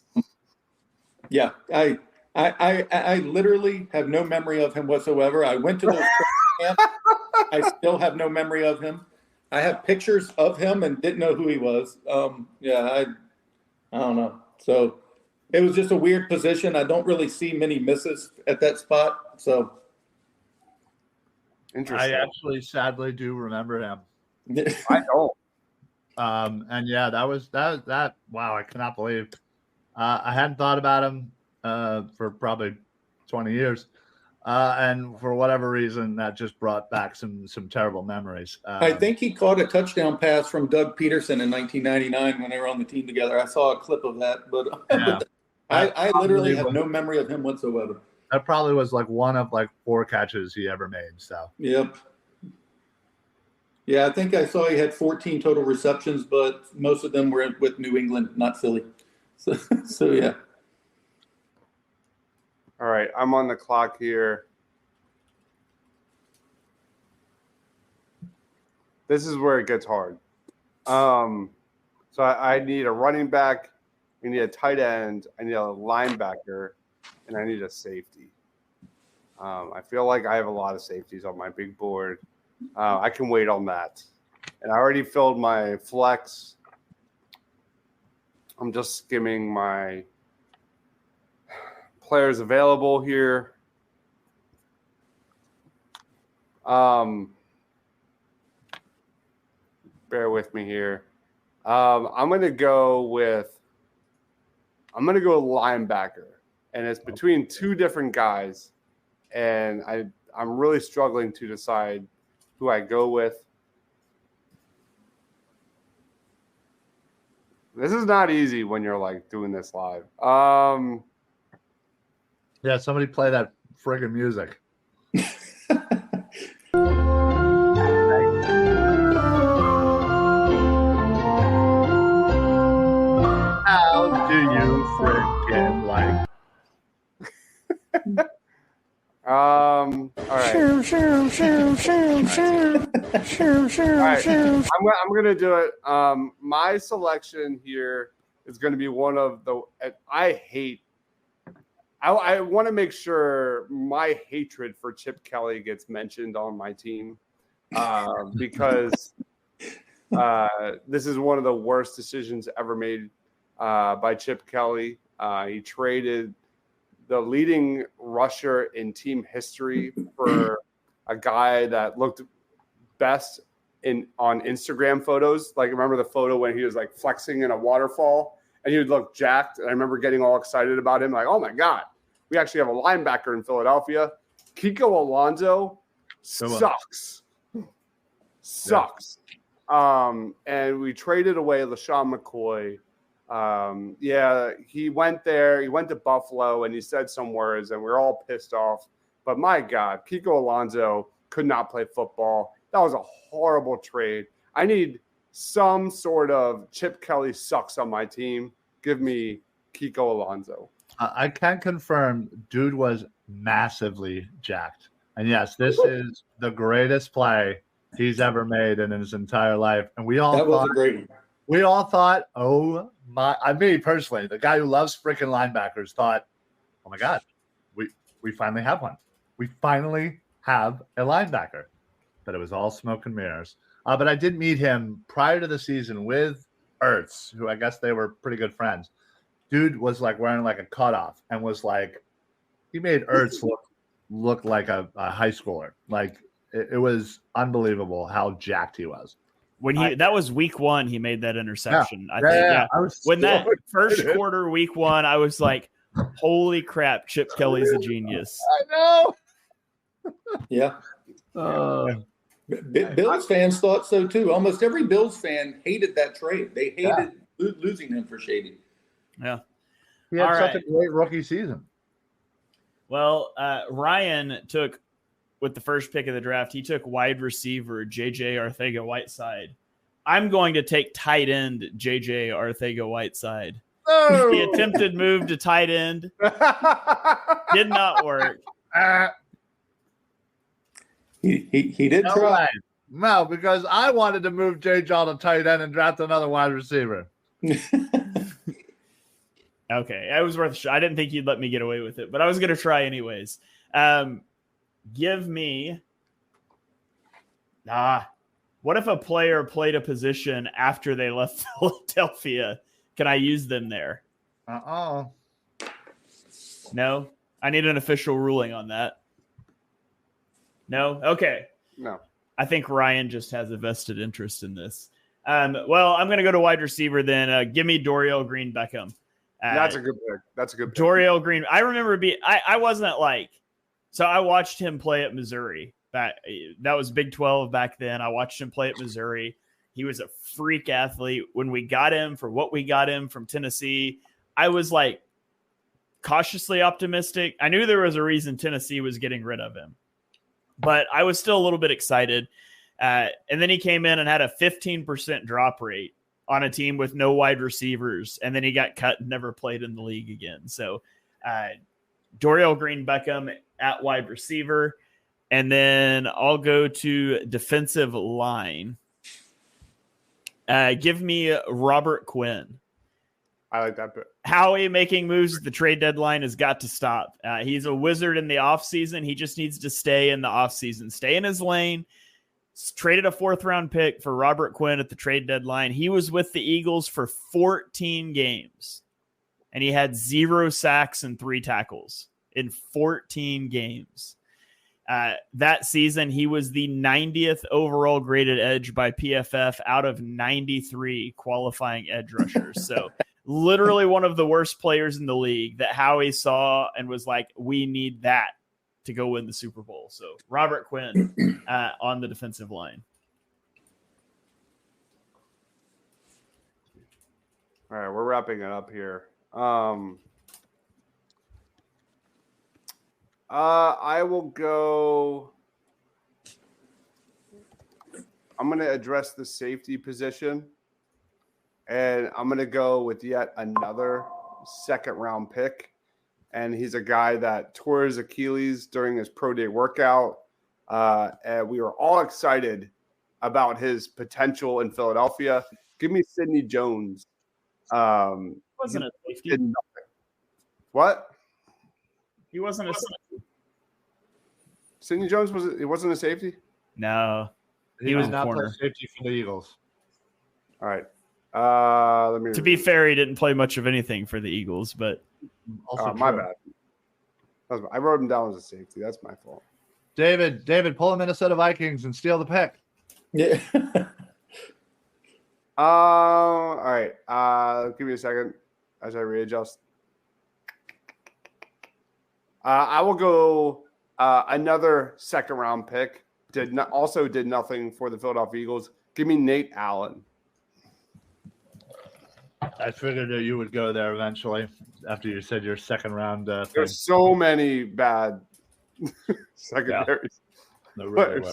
Yeah, I literally have no memory of him whatsoever. I went to those camps. I still have no memory of him. I have pictures of him and didn't know who he was. I don't know. So it was just a weird position. I don't really see many misses at that spot. So interesting. I actually sadly do remember him. I don't. And yeah, that was that. Wow, I cannot believe I hadn't thought about him for probably 20 years. And for whatever reason, that just brought back some terrible memories. I think he caught a touchdown pass from Doug Peterson in 1999 when they were on the team together. I saw a clip of that, but yeah. I literally have no memory of him whatsoever. That probably was like one of like 4 catches he ever made. So yep. Yeah, I think I saw he had 14 total receptions, but most of them were with New England, not Philly. So yeah. All right, I'm on the clock here. This is where it gets hard. So I need a running back, I need a tight end, I need a linebacker, and I need a safety. I feel like I have a lot of safeties on my big board. I can wait on that. And I already filled my flex. I'm just skimming my players available here. Bear with me here. I'm gonna go linebacker, and it's between 2 different guys, and I'm really struggling to decide who I go with. This is not easy when you're like doing this live. Yeah, somebody play that friggin' music. How do you friggin' like? All right. I'm gonna do it. My selection here is going to be one of the. I want to make sure my hatred for Chip Kelly gets mentioned on my team because this is one of the worst decisions ever made by Chip Kelly. He traded the leading rusher in team history for a guy that looked best on Instagram photos. Like, remember the photo when he was like flexing in a waterfall and he would look jacked? And I remember getting all excited about him. Like, oh my God, we actually have a linebacker in Philadelphia. Kiko Alonso sucks. Sucks. Yeah. And we traded away LaShawn McCoy. He went there. He went to Buffalo, and he said some words, and we're all pissed off. But my God, Kiko Alonso could not play football. That was a horrible trade. I need some sort of Chip Kelly sucks on my team. Give me Kiko Alonso. I can confirm, dude was massively jacked. And yes, this is the greatest play he's ever made in his entire life. And we all was a great one. We all thought, me personally, the guy who loves freaking linebackers thought, oh my God, we finally have one. We finally have a linebacker. But it was all smoke and mirrors. But I did meet him prior to the season with Ertz, who I guess they were pretty good friends. Dude was like wearing like a cutoff and was like, he made Ertz look like a high schooler. Like it was unbelievable how jacked he was. That was week 1, he made that interception. I think. When that first quarter, week 1, I was like, holy crap, Chip Kelly's a genius. I know. Yeah. Bills fans thought so too. Almost every Bills fan hated that trade. They hated losing him for Shady. Yeah. He had such a great rookie season. Well, Ryan took, with the first pick of the draft, he took wide receiver J.J. Arcega-Whiteside. I'm going to take tight end J.J. Arcega-Whiteside. Oh. The attempted move to tight end did not work. He did try. No, because I wanted to move J. John to tight end and draft another wide receiver. Okay, it was worth a shot. I didn't think you'd let me get away with it, but I was going to try anyways. Give me what if a player played a position after they left Philadelphia? Can I use them there? No, I need an official ruling on that. No? Okay. No. I think Ryan just has a vested interest in this. Well, I'm going to go to wide receiver then. Give me Dorial Green-Beckham. That's a good pick. That's a good pick. Dorial Green. I remember I wasn't like, so I watched him play at Missouri. That was Big 12 back then. I watched him play at Missouri. He was a freak athlete. When we got him for what we got him from Tennessee, I was like cautiously optimistic. I knew there was a reason Tennessee was getting rid of him, but I was still a little bit excited. And then he came in and had a 15% drop rate on a team with no wide receivers. And then he got cut and never played in the league again. So Dorial Green-Beckham at wide receiver. And then I'll go to defensive line. Give me Robert Quinn. I like that bit. Howie making moves at the trade deadline has got to stop. He's a wizard in the offseason. He just needs to stay in the offseason, stay in his lane. Traded a 4th-round pick for Robert Quinn at the trade deadline. He was with the Eagles for 14 games, and he had 0 sacks and 3 tackles in 14 games. That season, he was the 90th overall graded edge by PFF out of 93 qualifying edge rushers. So literally one of the worst players in the league that Howie saw and was like, we need that to go win the Super Bowl. So Robert Quinn on the defensive line. All right, we're wrapping it up here. I will go. I'm going to address the safety position, and I'm going to go with yet another second-round pick. And he's a guy that tore his Achilles during his pro day workout. And we were all excited about his potential in Philadelphia. Give me Sidney Jones. Wasn't a safety. What? He wasn't a safety. Sidney Jones wasn't a safety? No. He was was not corner. playing safety for the Eagles. All right. Let me. To be fair, he didn't play much of anything for the Eagles, but Also my true. bad. I wrote him down as a safety. That's my fault. David, pull the Minnesota Vikings and steal the pick. Yeah. All right. Give me a second as I readjust. I will go another second round pick. Did nothing for the Philadelphia Eagles. Give me Nate Allen. I figured that you would go there eventually after you said your second round. There's so many bad secondaries. No, really well.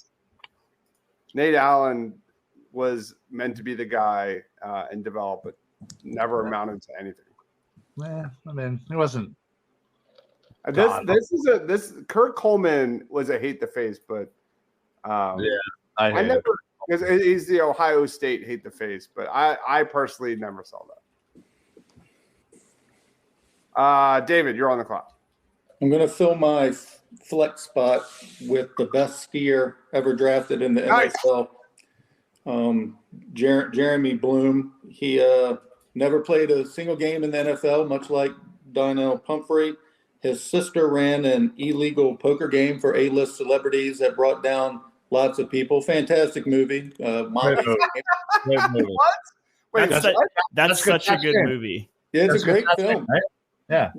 Nate Allen was meant to be the guy and develop, but never amounted to anything. I mean, it wasn't. This Kurt Coleman was a hate the face, but I never. Because he's the Ohio State hate the face, but I personally never saw that. David, you're on the clock. I'm going to fill my flex spot with the best skier ever drafted in the NFL, Jeremy Bloom. He never played a single game in the NFL, much like Donnell Pumphrey. His sister ran an illegal poker game for A-list celebrities that brought down lots of people. Fantastic movie. What? Wait, that's such a good movie. Yeah, it's a great film. Right? Yeah.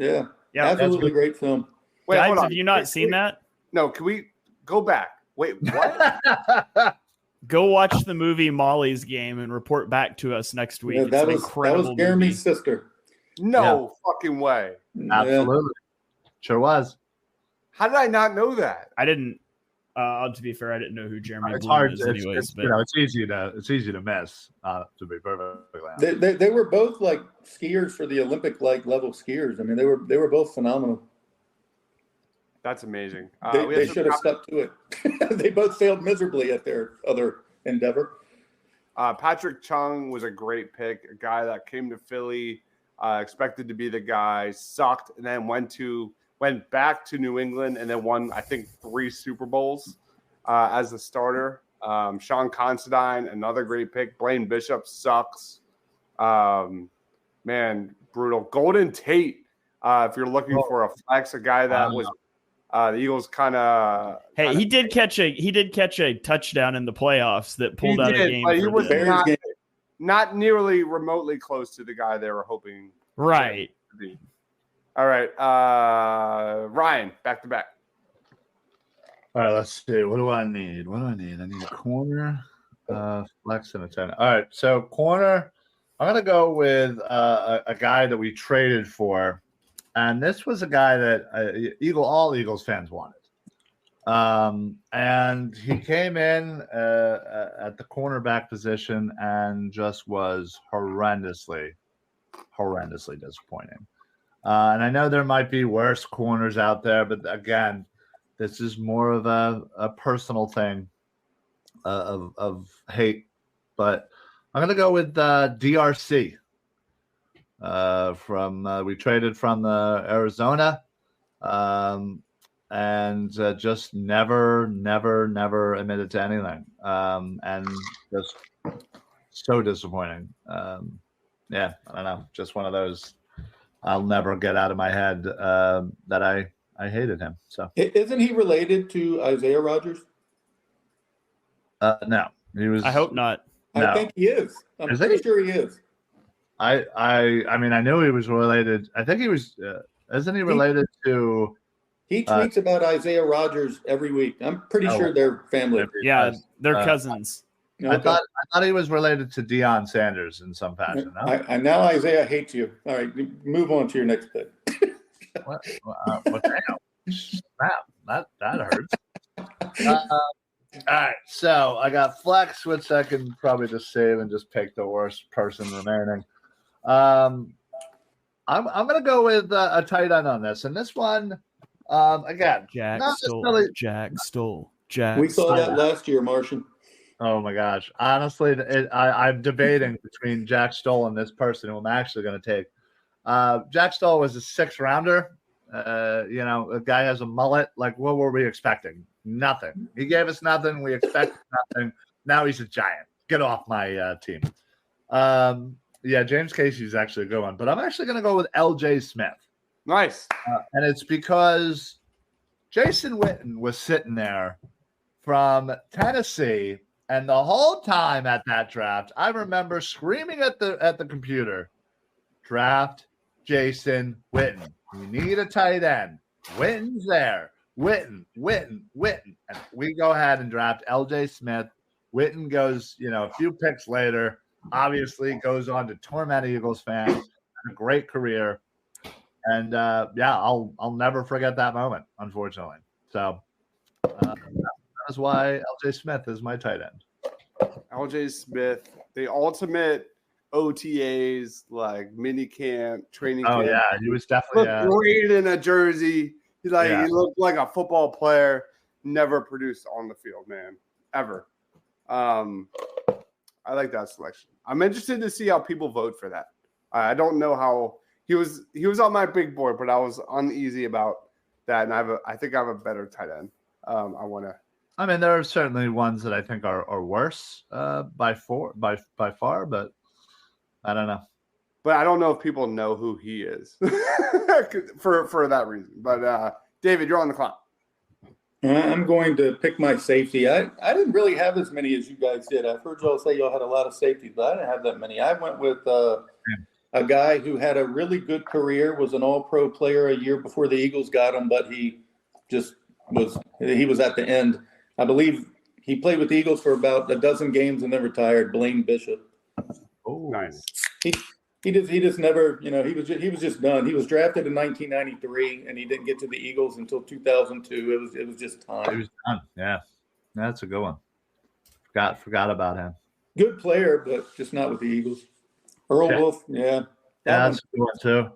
Absolutely great film. Wait, guys, hold on. have you not seen that? No, can we go back? Wait, what? Go watch the movie Molly's Game and report back to us next week. Yeah, It's that an was incredible Jeremy's movie. sister. No fucking way. Absolutely. Sure was. How did I not know that? I didn't. To be fair, I didn't know who Jeremy It's Bloom hard. is, It's, anyways. it's, but you know, it's easy to miss. To be perfectly honest. They were both like skiers for the Olympic level skiers. I mean, they were both phenomenal. That's amazing. They should have stuck to it. They both failed miserably at their other endeavor. Patrick Chung was a great pick, a guy that came to Philly, expected to be the guy, sucked, and then went back to New England and then won, I think, 3 Super Bowls as the starter. Sean Considine, another great pick. Blaine Bishop sucks. Man, brutal. Golden Tate, if you're looking for a flex, a guy that was the Eagles kind of. Hey, he did catch a touchdown in the playoffs that pulled out a game. But he for was them. not nearly remotely close to the guy they were hoping. Right. To be. All right, Ryan, back to back. All right, let's see. What do I need? I need a corner, flex, and a 10. All right, so corner, I'm going to go with a guy that we traded for. And this was a guy that all Eagles fans wanted. And he came in at the cornerback position and just was horrendously disappointing. And I know there might be worse corners out there, but again, this is more of a personal thing of hate. But I'm going to go with DRC. We traded from Arizona, and just never admitted to anything, and just so disappointing. I don't know, just one of those I'll never get out of my head that I hated him. So isn't he related to Isaiah Rodgers? No, he was. I hope not. No. I think he is. I'm pretty sure he is. I mean, I knew he was related. I think he was. Isn't he related to? He tweets about Isaiah Rodgers every week. I'm pretty sure they're family. Yeah, they're cousins. I thought he was related to Deion Sanders in some fashion. No? I now Isaiah hates you. All right, move on to your next pick. What the hell? Snap. That hurts. All right, so I got flex, which I can probably just save and just pick the worst person remaining. I'm gonna go with a tight end on this, and this one, again, Jack Stoll. We saw that last year, Martian. Oh my gosh! Honestly, I'm debating between Jack Stoll and this person who I'm actually going to take. Jack Stoll was a 6th rounder. A guy has a mullet. Like, what were we expecting? Nothing. He gave us nothing. We expected nothing. Now he's a giant. Get off my team. James Casey's actually a good one, but I'm actually going to go with L.J. Smith. Nice. And it's because Jason Witten was sitting there from Tennessee, and the whole time at that draft, I remember screaming at the computer, draft Jason Witten. You need a tight end. Witten's there. Witten. And we go ahead and draft L.J. Smith. Witten goes, a few picks later, obviously goes on to torment Eagles fans. A great career. And, I'll never forget that moment, unfortunately. So that's why L.J. Smith is my tight end. L.J. Smith, the ultimate OTAs, like mini camp, training camp. Oh, yeah, he was definitely looked great in a jersey. He looked like a football player, never produced on the field, man, ever. I like that selection. I'm interested to see how people vote for that. I don't know how he was on my big board, but I was uneasy about that, and I think I have a better tight end. I mean, there are certainly ones that I think are worse by far, but I don't know. But I don't know if people know who he is for that reason. But David, you're on the clock. I'm going to pick my safety. I didn't really have as many as you guys did. I've heard y'all say y'all had a lot of safeties, but I didn't have that many. I went with a guy who had a really good career, was an all-pro player a year before the Eagles got him, but he was at the end. I believe he played with the Eagles for about a dozen games and then retired. Blaine Bishop. Oh, nice. He just never, he was just done. He was drafted in 1993 and he didn't get to the Eagles until 2002. It was just time. He was done. Yeah, that's a good one. Forgot about him. Good player, but just not with the Eagles. Earl Wolf, yeah. That's a good one too.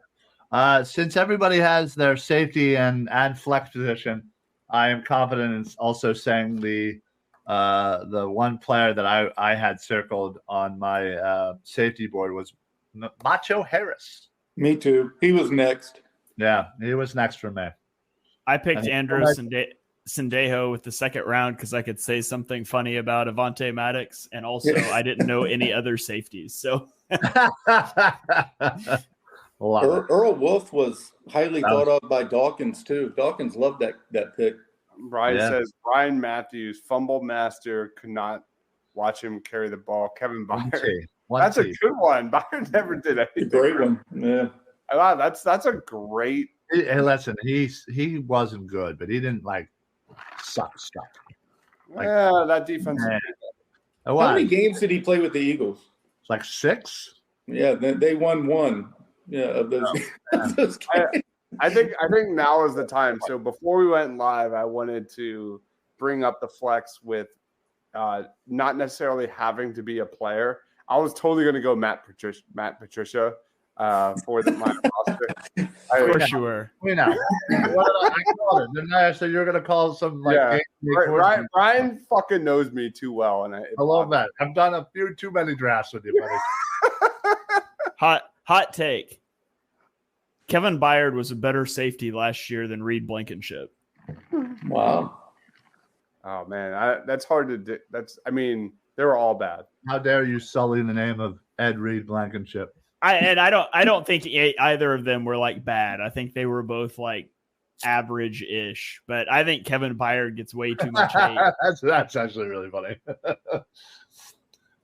Since everybody has their safety and flex position, I am confident in also saying the one player that I had circled on my safety board was Macho Harris. Me too. He was next. Yeah, he was next for me. I picked Andrew Sendejo with the 2nd round because I could say something funny about Avonte Maddox, and also I didn't know any other safeties. So Earl Wolf was highly thought of by Dawkins too. Dawkins loved that pick. Brian says Brian Matthews, fumble master, could not watch him carry the ball. Kevin Byard. That's a good one. Byard never did anything. Great one. Yeah. Wow, that's a great. Hey, listen, he wasn't good, but he didn't suck stuff. That defense. How many games did he play with the Eagles? It's like 6. Yeah, they won 1. Yeah, of those. Those I think now is the time. So before we went live, I wanted to bring up the flex with not necessarily having to be a player. I was totally going to go Matt Patricia for my roster. For sure. We know. What did I call it? Didn't I say you're going to call some Ryan fucking knows me too well, and I love that. I've done a few too many drafts with you, buddy. Hot take. Kevin Byard was a better safety last year than Reed Blankenship. Wow. Oh man, that's hard to do. They were all bad. How dare you sully the name of Ed Reed Blankenship? I don't think either of them were bad. I think they were both average-ish, but I think Kevin Byard gets way too much hate. That's actually really funny.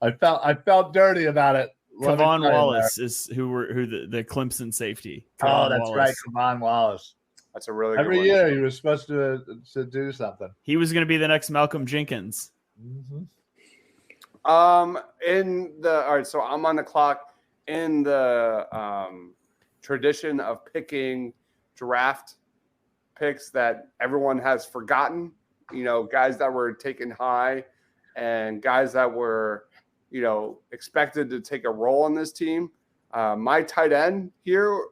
I felt dirty about it. Kavon Wallace is who the Clemson safety. That's right, Kavon Wallace. That's a really good Every one. year he was supposed to do something. He was going to be the next Malcolm Jenkins. Mm-hmm. All right, so I'm on the clock in the tradition of picking draft picks that everyone has forgotten, guys that were taken high and guys that were, expected to take a role on this team. My tight end here,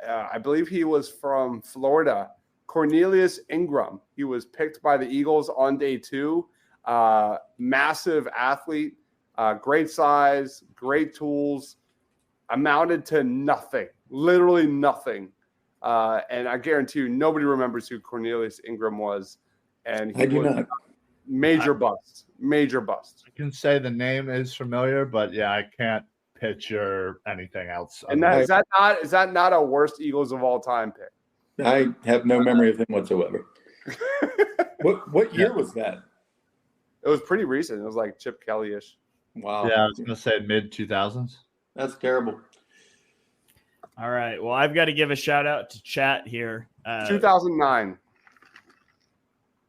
I believe he was from Florida, Cornelius Ingram. He was picked by the Eagles on day 2. Massive athlete, great size, great tools, amounted to nothing, literally nothing. And I guarantee you, nobody remembers who Cornelius Ingram was. And he was not. Major bust. I can say the name is familiar, but yeah, I can't picture anything else. And is that not a worst Eagles of all time pick? I have no memory of him whatsoever. What year was that? It was pretty recent. It was like Chip Kelly-ish. Wow. Yeah, I was going to say mid-2000s. That's terrible. All right. Well, I've got to give a shout out to Chat here. 2009.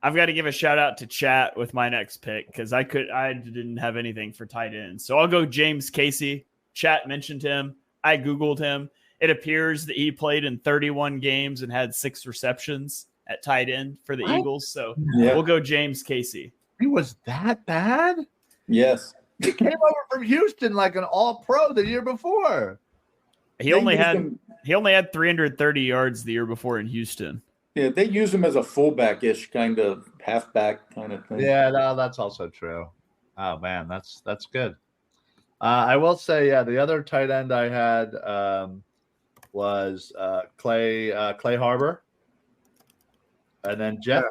I've got to give a shout out to Chat with my next pick because I didn't have anything for tight end. So I'll go James Casey. Chat mentioned him. I Googled him. It appears that he played in 31 games and had 6 receptions at tight end for the Eagles. So we'll go James Casey. He was that bad? Yes. He came over from Houston like an all-pro the year before. He only had 330 yards the year before in Houston. Yeah, they use him as a fullback-ish kind of halfback kind of thing. Yeah, no, that's also true. Oh man, that's good. I will say, the other tight end I had was Clay Harbor, and then Jeff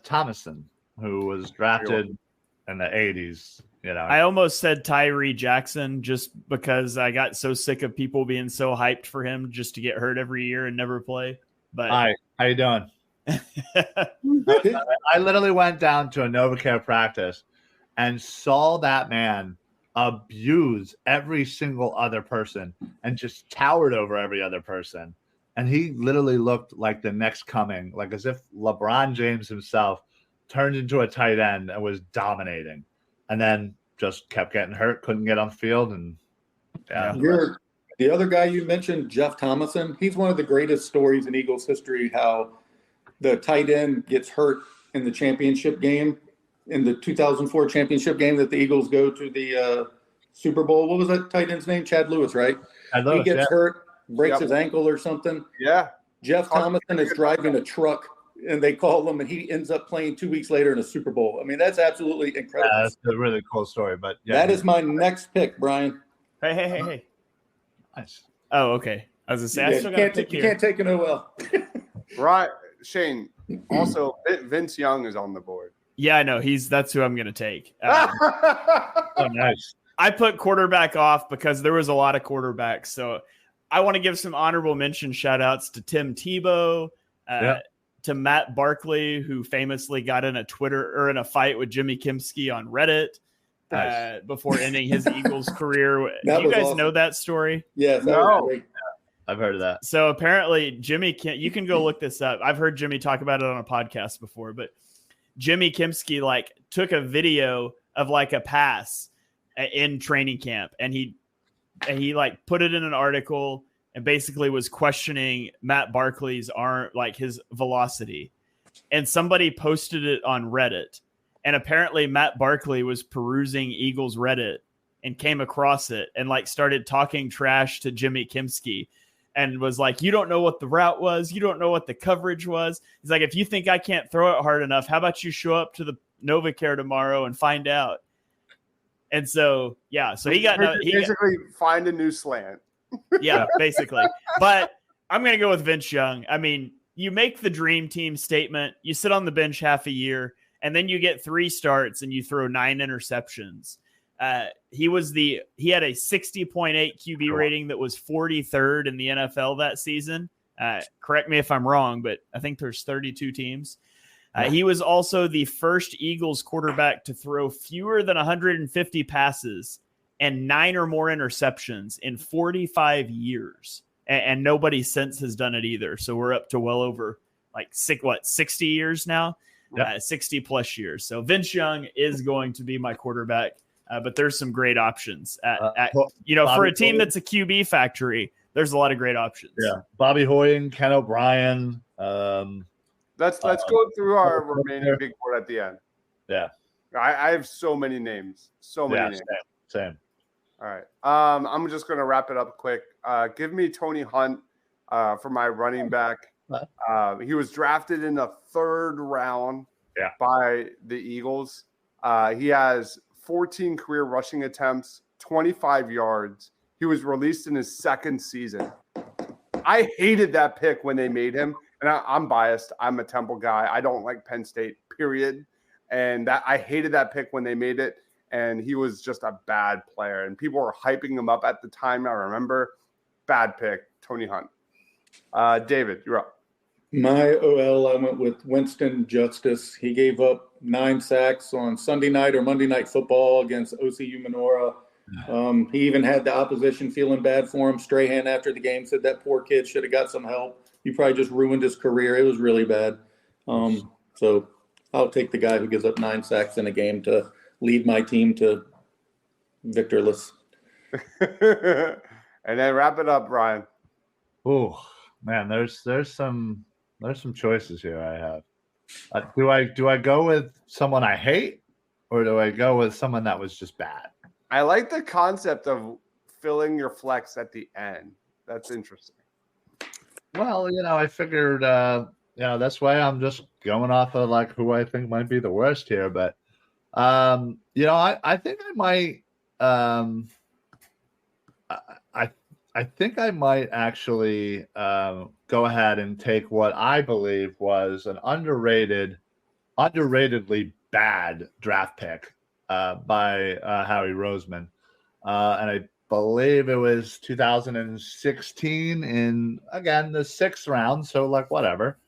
Thomason, who was drafted in the 80s. I almost said Tyree Jackson just because I got so sick of people being so hyped for him just to get hurt every year and never play. But hi, how you doing? I literally went down to a NovaCare practice and saw that man abuse every single other person and just towered over every other person. And he literally looked like the next coming, like as if LeBron James himself turned into a tight end and was dominating. And then just kept getting hurt, couldn't get on the field. And the other guy you mentioned, Jeff Thomason, he's one of the greatest stories in Eagles history, how the tight end gets hurt in the championship game, in the 2004 championship game that the Eagles go to the Super Bowl. What was that tight end's name? Chad Lewis, right? He gets hurt, breaks his ankle or something. Yeah. Jeff Thomason is driving a truck, and they call him, and he ends up playing 2 weeks later in a Super Bowl. I mean, that's absolutely incredible. Yeah, that's a really cool story. But that is my next pick, Brian. Hey. Nice. Oh, okay. I was going to say, you can't take an OL. Right. Shane, also, Vince Young is on the board. Yeah, I know. That's who I'm going to take. Oh, nice. I put quarterback off because there was a lot of quarterbacks. So I want to give some honorable mention shout outs to Tim Tebow, to Matt Barkley, who famously got in a fight with Jimmy Kempski on Reddit before ending his Eagles career. Do you guys know that story? Yes. No. I've heard of that. So apparently you can go look this up. I've heard Jimmy talk about it on a podcast before, but Jimmy Kempski took a video of a pass in training camp, and he put it in an article and basically was questioning Matt Barkley's arm, his velocity. And somebody posted it on Reddit. And apparently Matt Barkley was perusing Eagles Reddit and came across it and started talking trash to Jimmy Kempski and was like, you don't know what the route was. You don't know what the coverage was. He's like, if you think I can't throw it hard enough, how about you show up to the NovaCare tomorrow and find out? And so, so he got basically find a new slant. Yeah, basically. But I'm going to go with Vince Young. I mean, you make the dream team statement, you sit on the bench half a year, and then you get 3 starts and you throw 9 interceptions. He had a 60.8 QB rating that was 43rd in the NFL that season. Correct me if I'm wrong, but I think there's 32 teams. He was also the first Eagles quarterback to throw fewer than 150 passes and 9 or more interceptions in 45 years. And nobody since has done it either. So we're up to well over 60 years now, 60 plus years. So Vince Young is going to be my quarterback but there's some great options Bobby for a team Hoying. that's a QB factory. There's a lot of great options. Yeah, Bobby Hoying, Ken O'Brien. Let's go through our remaining big board at the end. Yeah, I have so many names. So many names. Same. All right. I'm just going to wrap it up quick. Give me Tony Hunt for my running back. He was drafted in the 3rd round by the Eagles. He has 14 career rushing attempts, 25 yards. He was released in his 2nd season. I hated that pick when they made him. And I'm biased. I'm a Temple guy. I don't like Penn State, period. And I hated that pick when they made it. And he was just a bad player. And people were hyping him up at the time. I remember. Bad pick, Tony Hunt. David, you're up. My OL, I went with Winston Justice. He gave up 9 sacks on Sunday night or Monday Night Football against OCU Menorah. He even had the opposition feeling bad for him. Strahan, after the game, said that poor kid should have got some help. He probably just ruined his career. It was really bad. So I'll take the guy who gives up 9 sacks in a game to lead my team to victorless. And then wrap it up, Brian. Oh man, there's some choices here. I have. Do I go with someone I hate, or do I go with someone that was just bad? I like the concept of filling your flex at the end. That's interesting. Well, I figured, that's why I'm just going off of like who I think might be the worst here. But, I think I might, I think I might actually go ahead and take what I believe was an underratedly bad draft pick by Howie Roseman. And I believe it was 2016 in, again, the 6th round. So like, whatever.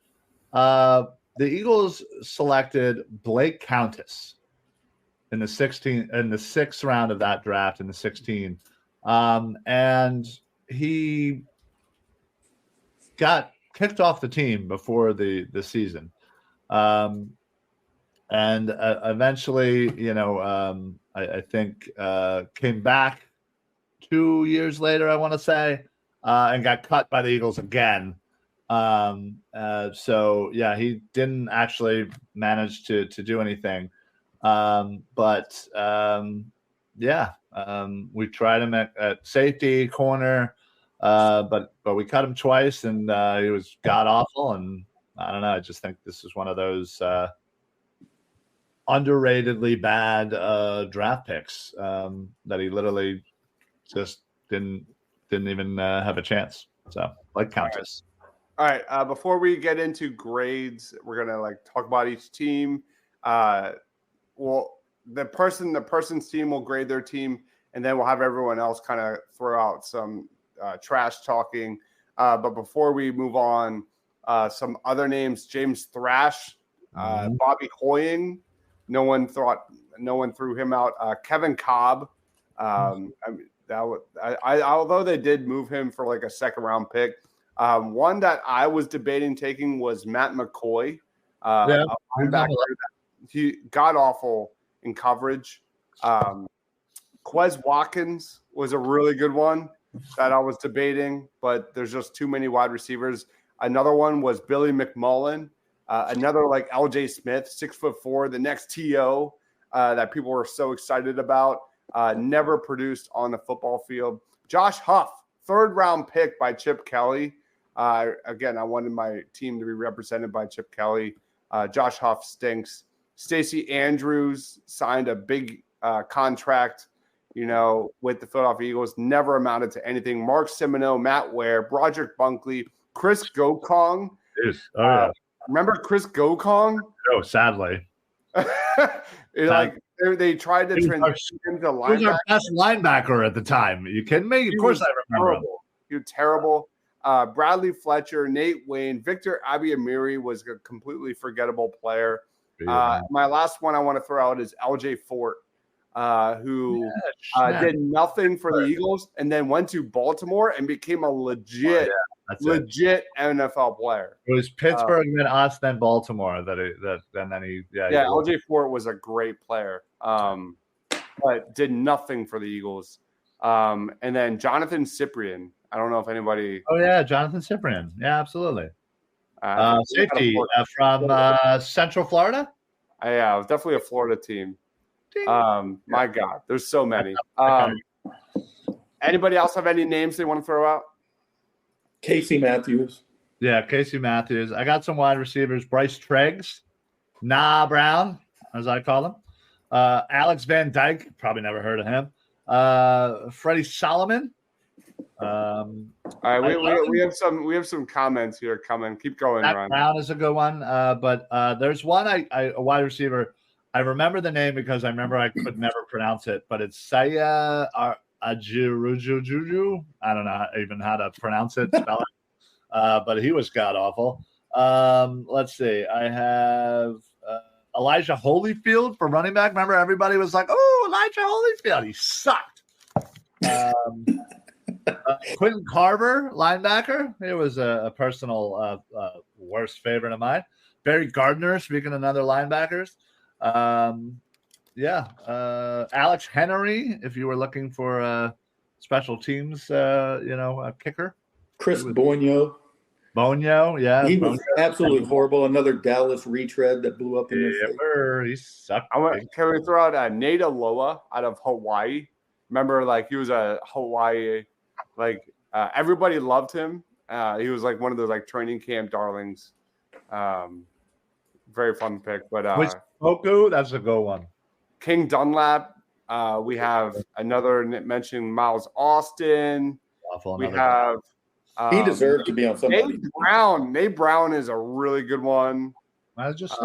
The Eagles selected Blake Countess in the 6th round of that draft in the 16. And he got kicked off the team before the season. And eventually, I think came back 2 years later, I want to say, and got cut by the Eagles again. So yeah, he didn't actually manage to do anything. We tried him at safety, corner, but we cut him twice, and he was god awful. And I don't know. I just think this is one of those underratedly bad draft picks that he literally just didn't even have a chance. So like Countess. All right. Before we get into grades, we're gonna talk about each team. The person's team will grade their team, and then we'll have everyone else kind of throw out some trash talking. But before we move on, some other names: James Thrash, Bobby Hoying. No one threw him out. Kevin Cobb. Although they did move him for like a 2nd round pick. One that I was debating taking was Matt McCoy. He got awful in coverage. Quez Watkins was a really good one that I was debating, but there's just too many wide receivers. Another one was Billy McMullen. Another like LJ Smith, 6'4", the next TO that people were so excited about. Never produced on the football field. Josh Huff, 3rd round pick by Chip Kelly. Again, I wanted my team to be represented by Chip Kelly. Josh Huff stinks. Stacey Andrews signed a big contract, with the Philadelphia Eagles. Never amounted to anything. Mark Semino, Matt Ware, Broderick Bunkley, Chris Gokong. Remember Chris Gokong? Oh, sadly. They tried to transition him to linebacker. He was our best linebacker at the time. Are you kidding me? Of course I remember him. He was terrible. Bradley Fletcher, Nate Wayne, Victor Abiamiri was a completely forgettable player. My last one I want to throw out is LJ Fort, who did nothing for the Eagles and then went to Baltimore and became a legit NFL player. It was Pittsburgh, then us, then Baltimore. LJ Fort was a great player. but did nothing for the Eagles. And then Jonathan Cyprien. I don't know if anybody. Oh yeah, Jonathan Cyprien. Yeah, absolutely. Safety from Central Florida. Yeah, it was definitely a Florida team. My God, there's so many. Anybody else have any names they want to throw out? Casey Matthews. Yeah, Casey Matthews. I got some wide receivers. Bryce Treggs, Brown, as I call him. Alex Van Dyke. Probably never heard of him. Freddie Solomon. All right, we have some comments here coming. Keep going, Ron. Brown is a good one, but there's one a wide receiver. I remember the name because I remember I could never pronounce it, but it's Saya Ajurujuju. I don't know even how to pronounce it, spell it. But he was god awful. Let's see. I have Elijah Holyfield for running back. Remember, everybody was like, "Oh, Elijah Holyfield." He sucked. Quentin Carver, linebacker. He was a personal worst favorite of mine. Barry Gardner, speaking of another linebackers. Alex Henry, if you were looking for special teams, a kicker. Chris Bonio. Yeah. He was absolutely horrible. Another Dallas retread that blew up in his face. He sucked. Can we throw out Nate Aloha out of Hawaii? Remember, he was a Hawaii, everybody loved him. He was one of those training camp darlings. Very fun pick, but Poku, that's a good one. King Dunlap. We have another mentioned Miles Austin. Awful. We have. He deserved to be on somebody. Nate Brown is a really good one. I just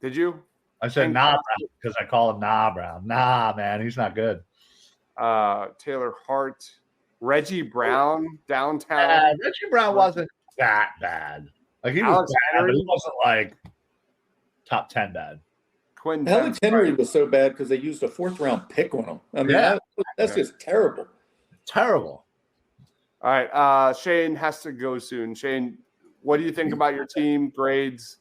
did you? I said Brown because I call him Brown. Man, he's not good. Taylor Hart, Reggie Brown downtown. Reggie Brown wasn't that bad. He was bad, but he wasn't top 10 bad. Alex Henry was so bad because they used a 4th round pick on him. I mean, that's just terrible. Terrible. All right, Shane has to go soon. Shane, what do you think about your team grades?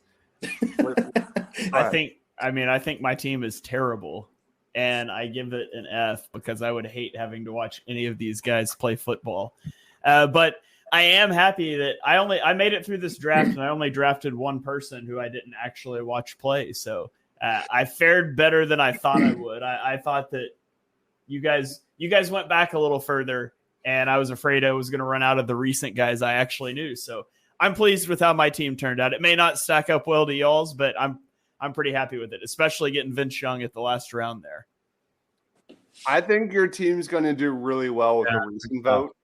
I think my team is terrible, and I give it an F because I would hate having to watch any of these guys play football. But I am happy that I made it through this draft, and I only drafted one person who I didn't actually watch play. So I fared better than I thought I would. I thought that you guys went back a little further, and I was afraid I was going to run out of the recent guys I actually knew. So I'm pleased with how my team turned out. It may not stack up well to y'all's, but I'm pretty happy with it, especially getting Vince Young at the last round there. I think your team's going to do really well with the recent vote.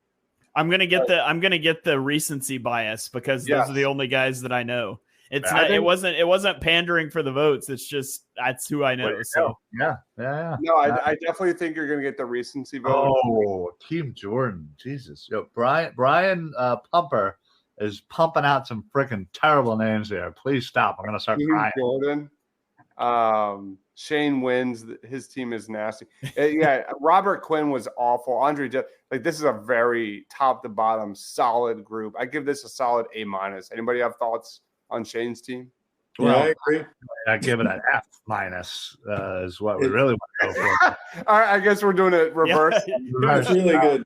I'm gonna get the recency bias because those are the only guys that I know. It wasn't pandering for the votes. It's just that's who I know. So yeah. No, I definitely think you're gonna get the recency vote. Oh, Team Jordan, Jesus! Yo, Brian Pumper is pumping out some freaking terrible names here. Please stop. I'm gonna start crying. Jordan. Shane wins. His team is nasty. Robert Quinn was awful. Andre, this is a very top to bottom solid group. I give this a solid A-. Anybody have thoughts on Shane's team? Well, I agree. I give it an F- is what we really want to go for. All right, I guess we're doing it reverse. That's really good.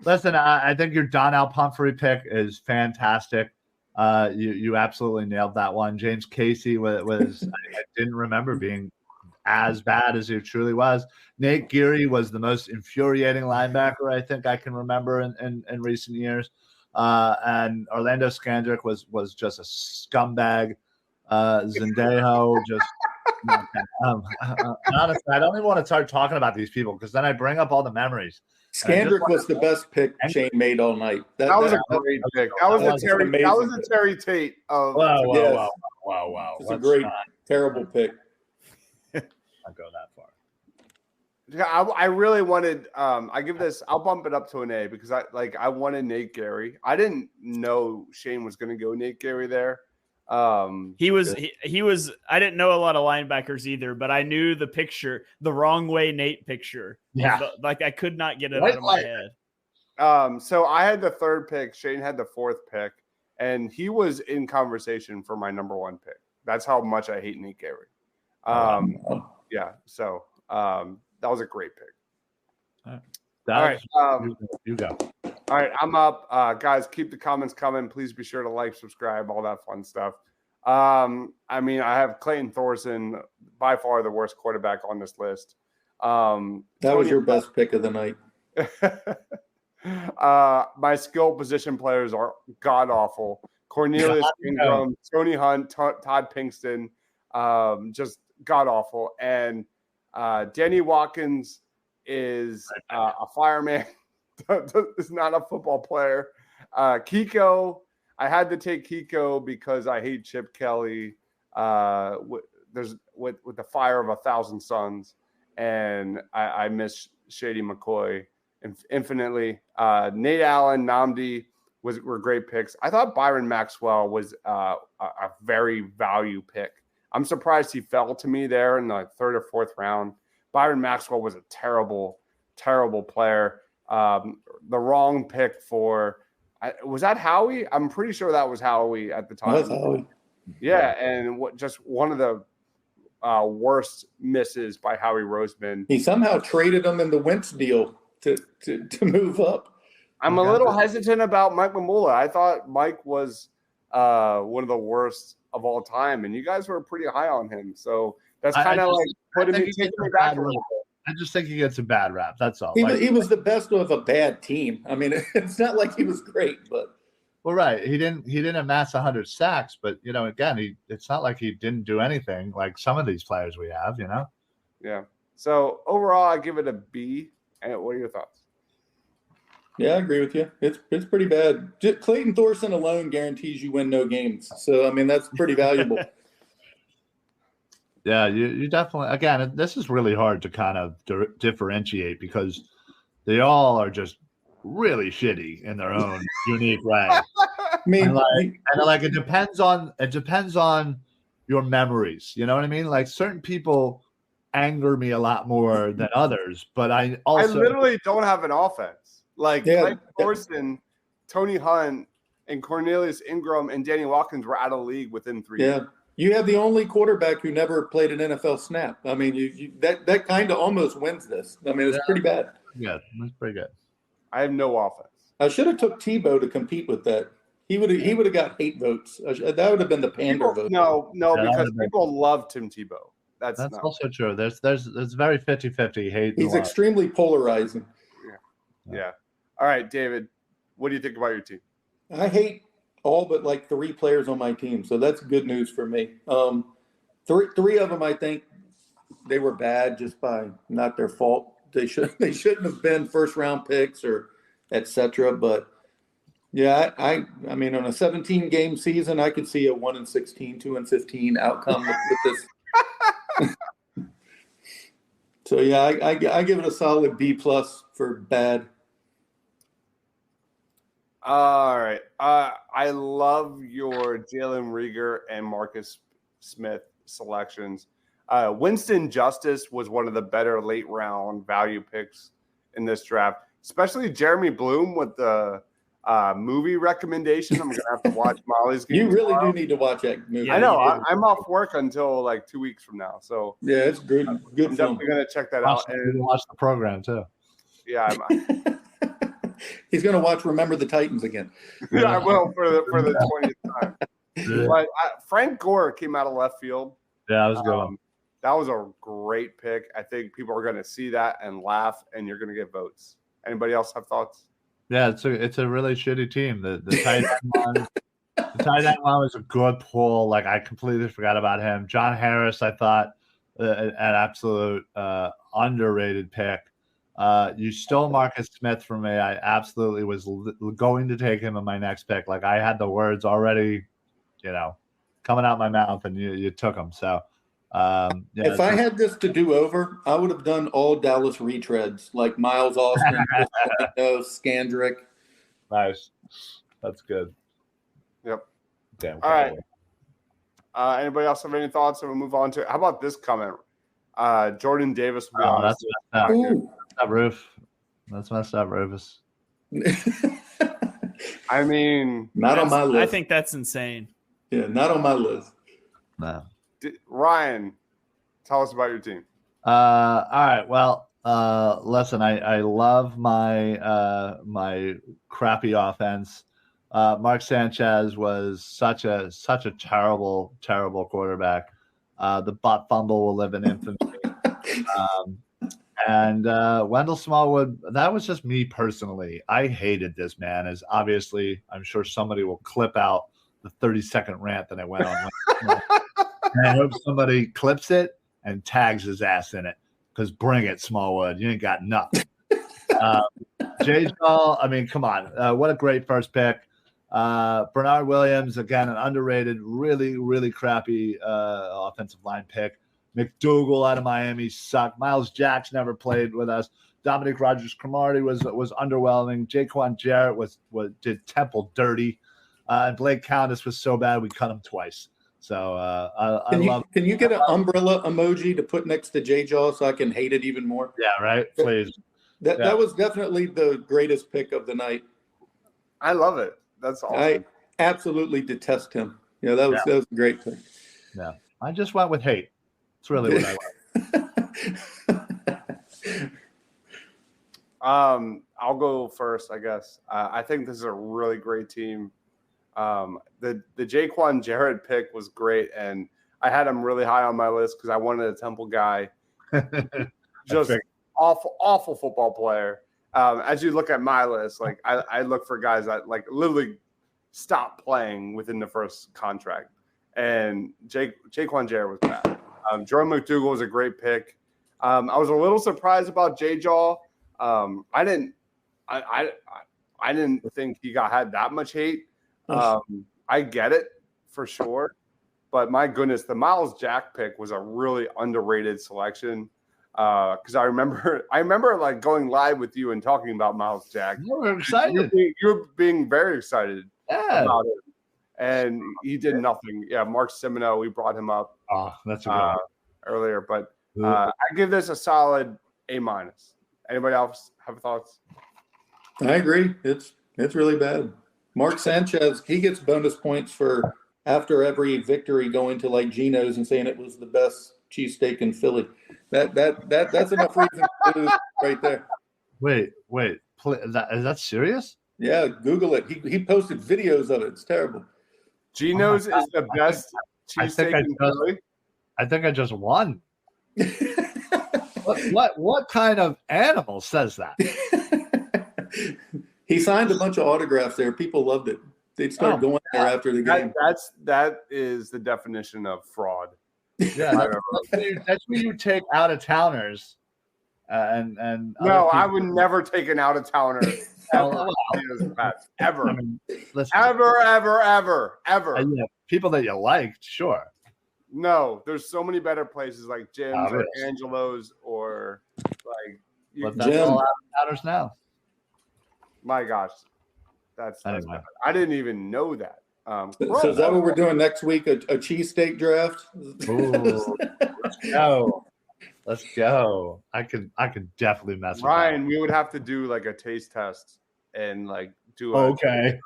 Listen, I think your Donnell Pumphrey pick is fantastic. You absolutely nailed that one. James Casey was I didn't remember being as bad as he truly was. Nate Geary was the most infuriating linebacker I think I can remember in recent years. And Orlando Scandrick was just a scumbag. Zendejo just honestly, I don't even want to start talking about these people because then I bring up all the memories. Scandrick was the best pick Shane made all night. That was a great pick. That was a Terry Tate. Wow. It's a great, terrible pick. I'll go that far. Yeah, I really wanted. I give this. I'll bump it up to an A because I wanted Nate Geary. I didn't know Shane was going to go Nate Geary there. He was. I didn't know a lot of linebackers either, but I knew the picture, the wrong way Nate picture. Yeah, I could not get it out of my head. So I had the 3rd pick. Shane had the 4th pick, and he was in conversation for my number 1 pick. That's how much I hate Nate Geary. Yeah. So That was a great pick. All right, you go. All right, I'm up. Guys, keep the comments coming. Please be sure to like, subscribe, all that fun stuff. I mean, I have Clayton Thorson, by far the worst quarterback on this list. That was your best pick of the night. My skill position players are god-awful. Cornelius Ingram, Tony Hunt, Todd Pinkston, just god-awful. And Danny Watkins is a fireman. Is not a football player. Kiko, I had to take Kiko because I hate Chip Kelly. There's with the fire of 1,000 suns, and I miss Shady McCoy infinitely. Nate Allen, Nnamdi were great picks. I thought Byron Maxwell was a very value pick. I'm surprised he fell to me there in the 3rd or 4th round. Byron Maxwell was a terrible, terrible player. The wrong pick for was that Howie? I'm pretty sure that was Howie at the time. That was Howie. Yeah, and just one of the worst misses by Howie Roseman. He somehow traded him in the Wentz deal to move up. I'm a little hesitant about Mike Mamula. I thought Mike was one of the worst of all time, and you guys were pretty high on him. So that's kind of like taking me back a little bit. I just think he gets a bad rap. That's all. He was the best of a bad team. I mean, it's not like he was great, but well, right. He didn't amass 100 sacks, but again, it's not like he didn't do anything like some of these players we have. Yeah. So overall, I give it a B. And what are your thoughts? Yeah, I agree with you. It's pretty bad. Clayton Thorson alone guarantees you win no games. So I mean, that's pretty valuable. Yeah, you definitely. Again, this is really hard to kind of differentiate because they all are just really shitty in their own unique way. I mean, it depends on your memories. You know what I mean? Like certain people anger me a lot more than others, but I literally don't have an offense. Like Thorson, Tony Hunt, and Cornelius Ingram and Danny Watkins were out of the league within 3 years. You have the only quarterback who never played an NFL snap. I mean, that kind of almost wins this. I mean, it's pretty bad. Yeah, that's pretty good. I have no offense. I should have took Tebow to compete with that. He would have got hate votes. That would have been the pander vote. No, because people love Tim Tebow. That's also true. There's very 50-50 hate. He's extremely polarizing. Yeah. All right, David, what do you think about your team? I hate all but like 3 players on my team, so that's good news for me. Three of them, I think they were bad just by not their fault. They shouldn't have been first round picks or etc. But yeah, I mean, on a 17 game season, I could see a 1-16, 2-15 outcome with this. So yeah, I give it a solid B+ for bad. All right. I love your Jalen Reagor and Marcus Smith selections. Winston Justice was one of the better late round value picks in this draft, especially Jeremy Bloom with the movie recommendation. I'm going to have to watch Molly's game. You really do need to watch that movie. I know. I'm off work until like 2 weeks from now. So yeah, it's good. I'm definitely going to check that out. And watch the program too. Yeah. He's going to watch Remember the Titans again. Yeah, I will for the 20th time. But Frank Gore came out of left field. Yeah, that was good. That was a great pick. I think people are going to see that and laugh, and you're going to get votes. Anybody else have thoughts? Yeah, it's a really shitty team. The tight end one was a good pull. Like I completely forgot about him. John Harris, I thought an absolute underrated pick. You stole Marcus Smith from me. I absolutely was going to take him in my next pick. Like I had the words already, coming out my mouth, and you took them. So, if I had this to do over, I would have done all Dallas retreads like Miles Austin, Scandrick. Nice, that's good. Yep. Damn. All right. Anybody else have any thoughts? So we'll move on to. How about this comment? Jordan Davis. That's up, Roof. That's messed up, Rufus. I mean, not on my list. I think that's insane. Yeah, not on my list. No. Ryan, tell us about your team. All right. Well, Listen, I love my my crappy offense. Mark Sanchez was such a terrible quarterback. The butt fumble will live in infamy. And Wendell Smallwood, that was just me personally. I hated this man, as obviously I'm sure somebody will clip out the 30-second rant that I went on. And I hope somebody clips it and tags his ass in it, because bring it, Smallwood. You ain't got nothing. J-Jaw, I mean, come on. What a great first pick. Bernard Williams, again, an underrated, really crappy offensive line pick. McDougal out of Miami sucked. Miles Jacks never played with us. Dominic Rodgers-Cromartie was underwhelming. Jaquan Jarrett did Temple dirty. And Blake Countess was so bad we cut him twice. So Can you get an umbrella emoji to put next to J-Jaw so I can hate it even more? Yeah, right. Please. That was definitely the greatest pick of the night. I love it. That's awesome. I absolutely detest him. That was a great pick. Yeah, I just went with hate. It's really what I went. I'll go first, I guess. I think this is a really great team. The Jaquan Jarrett pick was great, and I had him really high on my list because I wanted a Temple guy. Just awful football player. As you look at my list, like I look for guys that like literally stop playing within the first contract, and Jaquan Jarrett was bad. Jordan McDougal was a great pick. I was a little surprised about J-Jaw. I didn't think he had that much hate. I get it for sure, but my goodness, the Miles Jack pick was a really underrated selection. Because I remember like going live with you and talking about Miles Jack. You were excited. You were being very excited about it, and he did nothing. Yeah, Mark Semino, we brought him up. Oh, that's a good one. Earlier, but I give this a solid A-. Anybody else have thoughts? I agree. It's really bad. Mark Sanchez, he gets bonus points for after every victory going to like Geno's and saying it was the best cheesesteak in Philly. That's enough reason to lose right there. Wait, is that serious? Yeah, Google it. He posted videos of it. It's terrible. Geno's is the best cheesesteak in Philly. I think I just won. What kind of animal says that? He signed a bunch of autographs there. People loved it. They'd start going there after the game. That is the definition of fraud. Yeah, that's when you take out of towners. And no, I would never take an out of towner ever. Ever. I mean, listen, ever. Yeah, people that you liked, sure. No, there's so many better places like Jim's or Angelo's or like that's all out of towners now. My gosh, that's anyway. I didn't even know that. So is that what we're doing next week? A cheesesteak draft? Ooh, let's go. I could definitely mess with Ryan, we would have to do like a taste test and like do okay.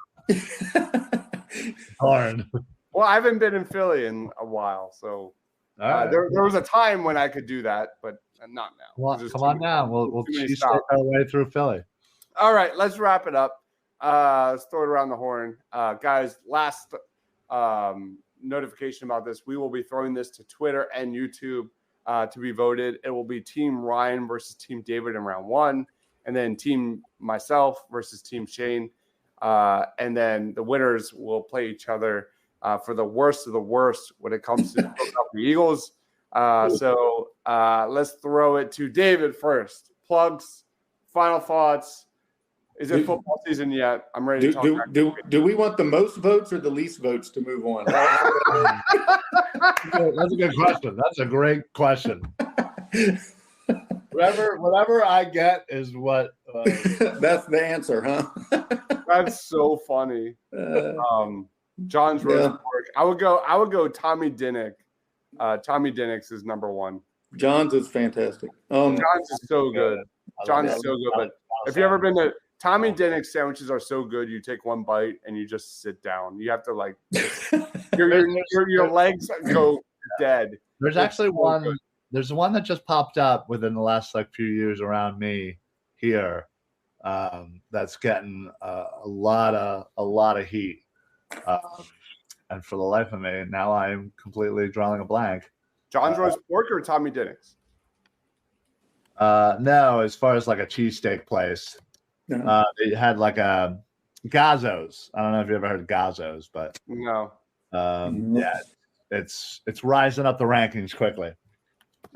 Darn. Well, I haven't been in Philly in a while, so there was a time when I could do that, but not now. Well, come on down. We'll cheesesteak our way through Philly. All right, let's wrap it up. Let's throw it around the horn. Guys, last notification about this. We will be throwing this to Twitter and YouTube to be voted. It will be Team Ryan versus Team David in round 1, and then Team myself versus Team Shane. And then the winners will play each other for the worst of the worst when it comes to the Philadelphia Eagles. So let's throw it to David first. Plugs, final thoughts. Is it football season yet? I'm ready to talk. Do we want the most votes or the least votes to move on? That's a good question. That's a great question. Whatever I get is what. That's the answer, huh? That's so funny. John's Rosenborg. I would go Tommy Dinnick. Tommy Dinnick's is number 1. John's is fantastic. John's is so good. John's is so good. But if you ever been to Tommy Dinnick's sandwiches are so good, you take one bite and you just sit down. You have to like your legs go dead. There's actually one there's one that just popped up within the last few years around me here. That's getting a lot of heat. And for the life of me, now I'm completely drawing a blank. John's roast pork or Tommy Dennis? No, as far as a cheesesteak place, they had a Gazzo's. I don't know if you ever heard of Gazzo's, but no. Yeah, it's rising up the rankings quickly.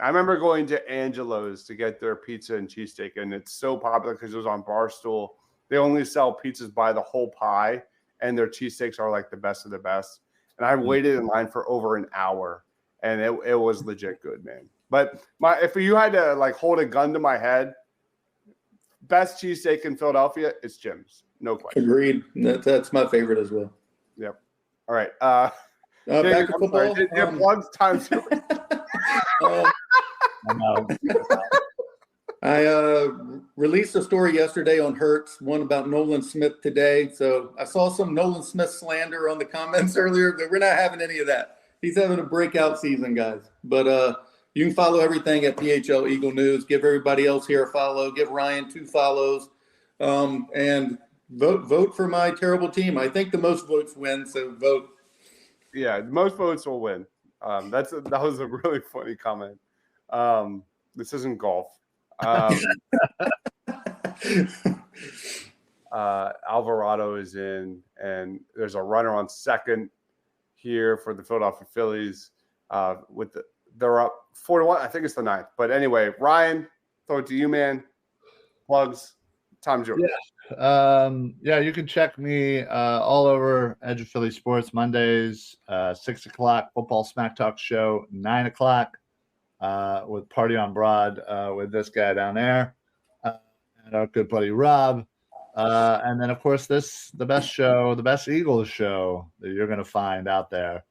I remember going to Angelo's to get their pizza and cheesesteak, and it's so popular because it was on Barstool. They only sell pizzas by the whole pie, and their cheesesteaks are the best of the best. And I waited in line for over an hour, and it was legit good, man. But if you had to hold a gun to my head, best cheesesteak in Philadelphia, it's Jim's, no question. Agreed. That's my favorite as well. Yep. All right. Back to football. Plugs time. I released a story yesterday on Hertz, one about Nolan Smith today. So I saw some Nolan Smith slander on the comments earlier, but we're not having any of that. He's having a breakout season, guys. But you can follow everything at PHL Eagle News. Give everybody else here a follow. Give Ryan 2 follows. And vote for my terrible team. I think the most votes win, so vote. Yeah, most votes will win. That was a really funny comment. This isn't golf. Alvarado is in, and there's a runner on second here for the Philadelphia Phillies. They're up 4-1. I think it's the 9th. But anyway, Ryan, throw it to you, man. Plugs. Time's yours. Yeah, you can check me all over Edge of Philly Sports Mondays, 6 o'clock, Football Smack Talk Show, 9 o'clock with Party on Broad with this guy down there and our good buddy Rob. And then, of course, the best Eagles show that you're going to find out there,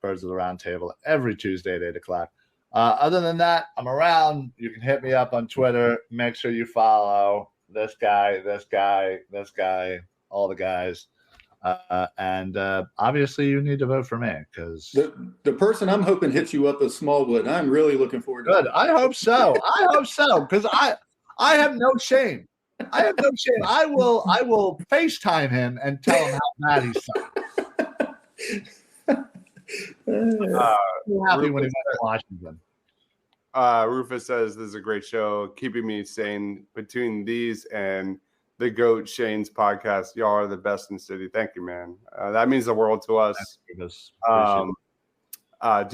Birds of the Round Table, every Tuesday at 8 o'clock. Other than that, I'm around. You can hit me up on Twitter. Make sure you follow this guy, all the guys. And obviously you need to vote for me because the person I'm hoping hits you up is Smallwood. I'm really looking forward to it. I hope so. Because I have no shame. I will FaceTime him and tell him how mad he sucks. Happy when he went to Washington. Rufus says this is a great show, keeping me sane between these and the GOAT Shane's podcast. Y'all are the best in the city. Thank you, man. That means the world to us. Do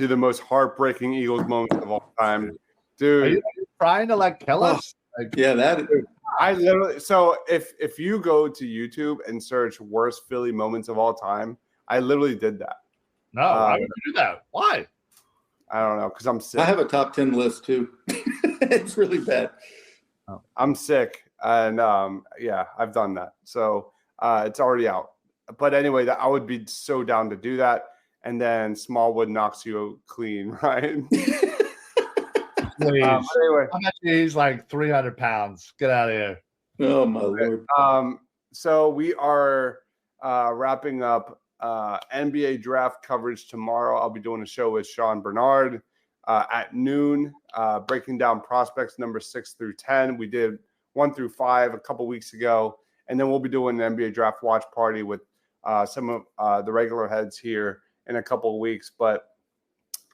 the most heartbreaking Eagles moments of all time, dude. Are you trying to kill us? Yeah, that. I literally. So if you go to YouTube and search worst Philly moments of all time, I literally did that. No, I wouldn't do that. Why? I don't know, because I'm sick. I have a top 10 list too. It's really bad. I'm sick, and yeah, I've done that, so it's already out. But anyway, I would be so down to do that, and then Smallwood knocks you clean, right? Please. Anyway, he's 300 pounds. Get out of here. Oh my Lord. So we are wrapping up NBA draft coverage tomorrow. I'll be doing a show with Sean Bernard at noon, breaking down prospects number 6 through 10. We did 1 through 5 a couple weeks ago, and then we'll be doing an NBA draft watch party with some of the regular heads here in a couple of weeks. But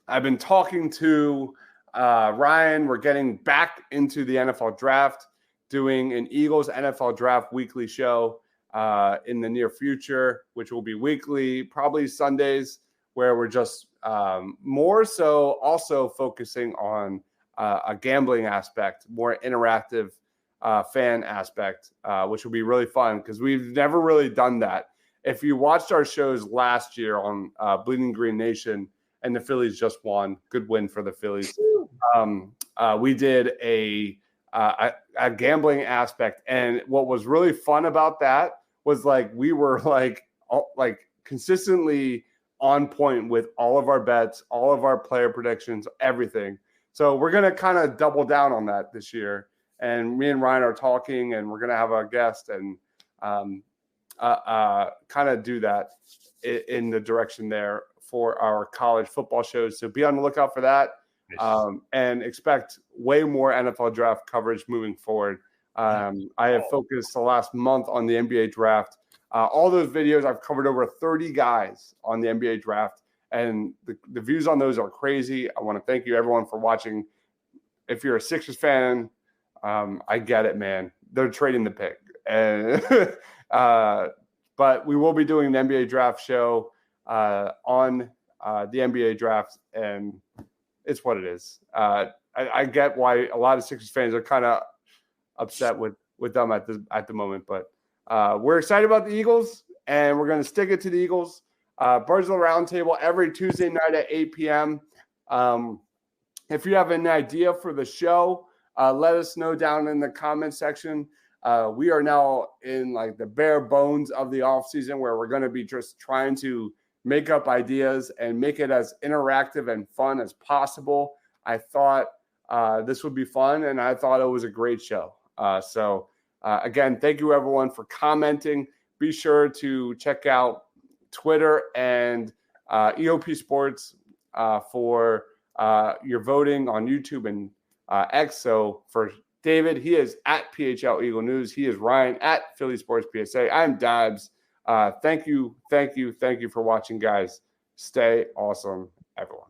I've been talking to Ryan. We're getting back into the NFL draft, doing an Eagles NFL draft weekly show in the near future, which will be weekly, probably Sundays, where we're just more so also focusing on a gambling aspect, more interactive fan aspect, which will be really fun because we've never really done that. If you watched our shows last year on Bleeding Green Nation, and the Phillies just won, good win for the Phillies. We did a gambling aspect, and what was really fun about that was we were consistently on point with all of our bets, all of our player predictions, everything. So we're going to kind of double down on that this year. And me and Ryan are talking, and we're going to have a guest and kind of do that in the direction there for our college football shows. So be on the lookout for that. and expect way more NFL draft coverage moving forward. I have focused the last month on the NBA draft. All those videos, I've covered over 30 guys on the NBA draft, and the views on those are crazy. I want to thank you, everyone, for watching. If you're a Sixers fan, I get it, man. They're trading the pick. But we will be doing the NBA draft show on the NBA draft, and it's what it is. I get why a lot of Sixers fans are kind of upset with them at the moment, but we're excited about the Eagles, and we're going to stick it to the Eagles. Birds of the Roundtable every Tuesday night at 8 p.m. If you have an idea for the show, let us know down in the comment section. We are now in like the bare bones of the off season, where we're going to be just trying to make up ideas and make it as interactive and fun as possible. I thought this would be fun, and I thought it was a great show. So again, thank you everyone for commenting. Be sure to check out Twitter and EOP Sports for your voting on YouTube and X. So for David, he is at PHL Eagle News. He is Ryan at Philly Sports PSA. I'm Dabs. Thank you for watching, guys. Stay awesome, everyone.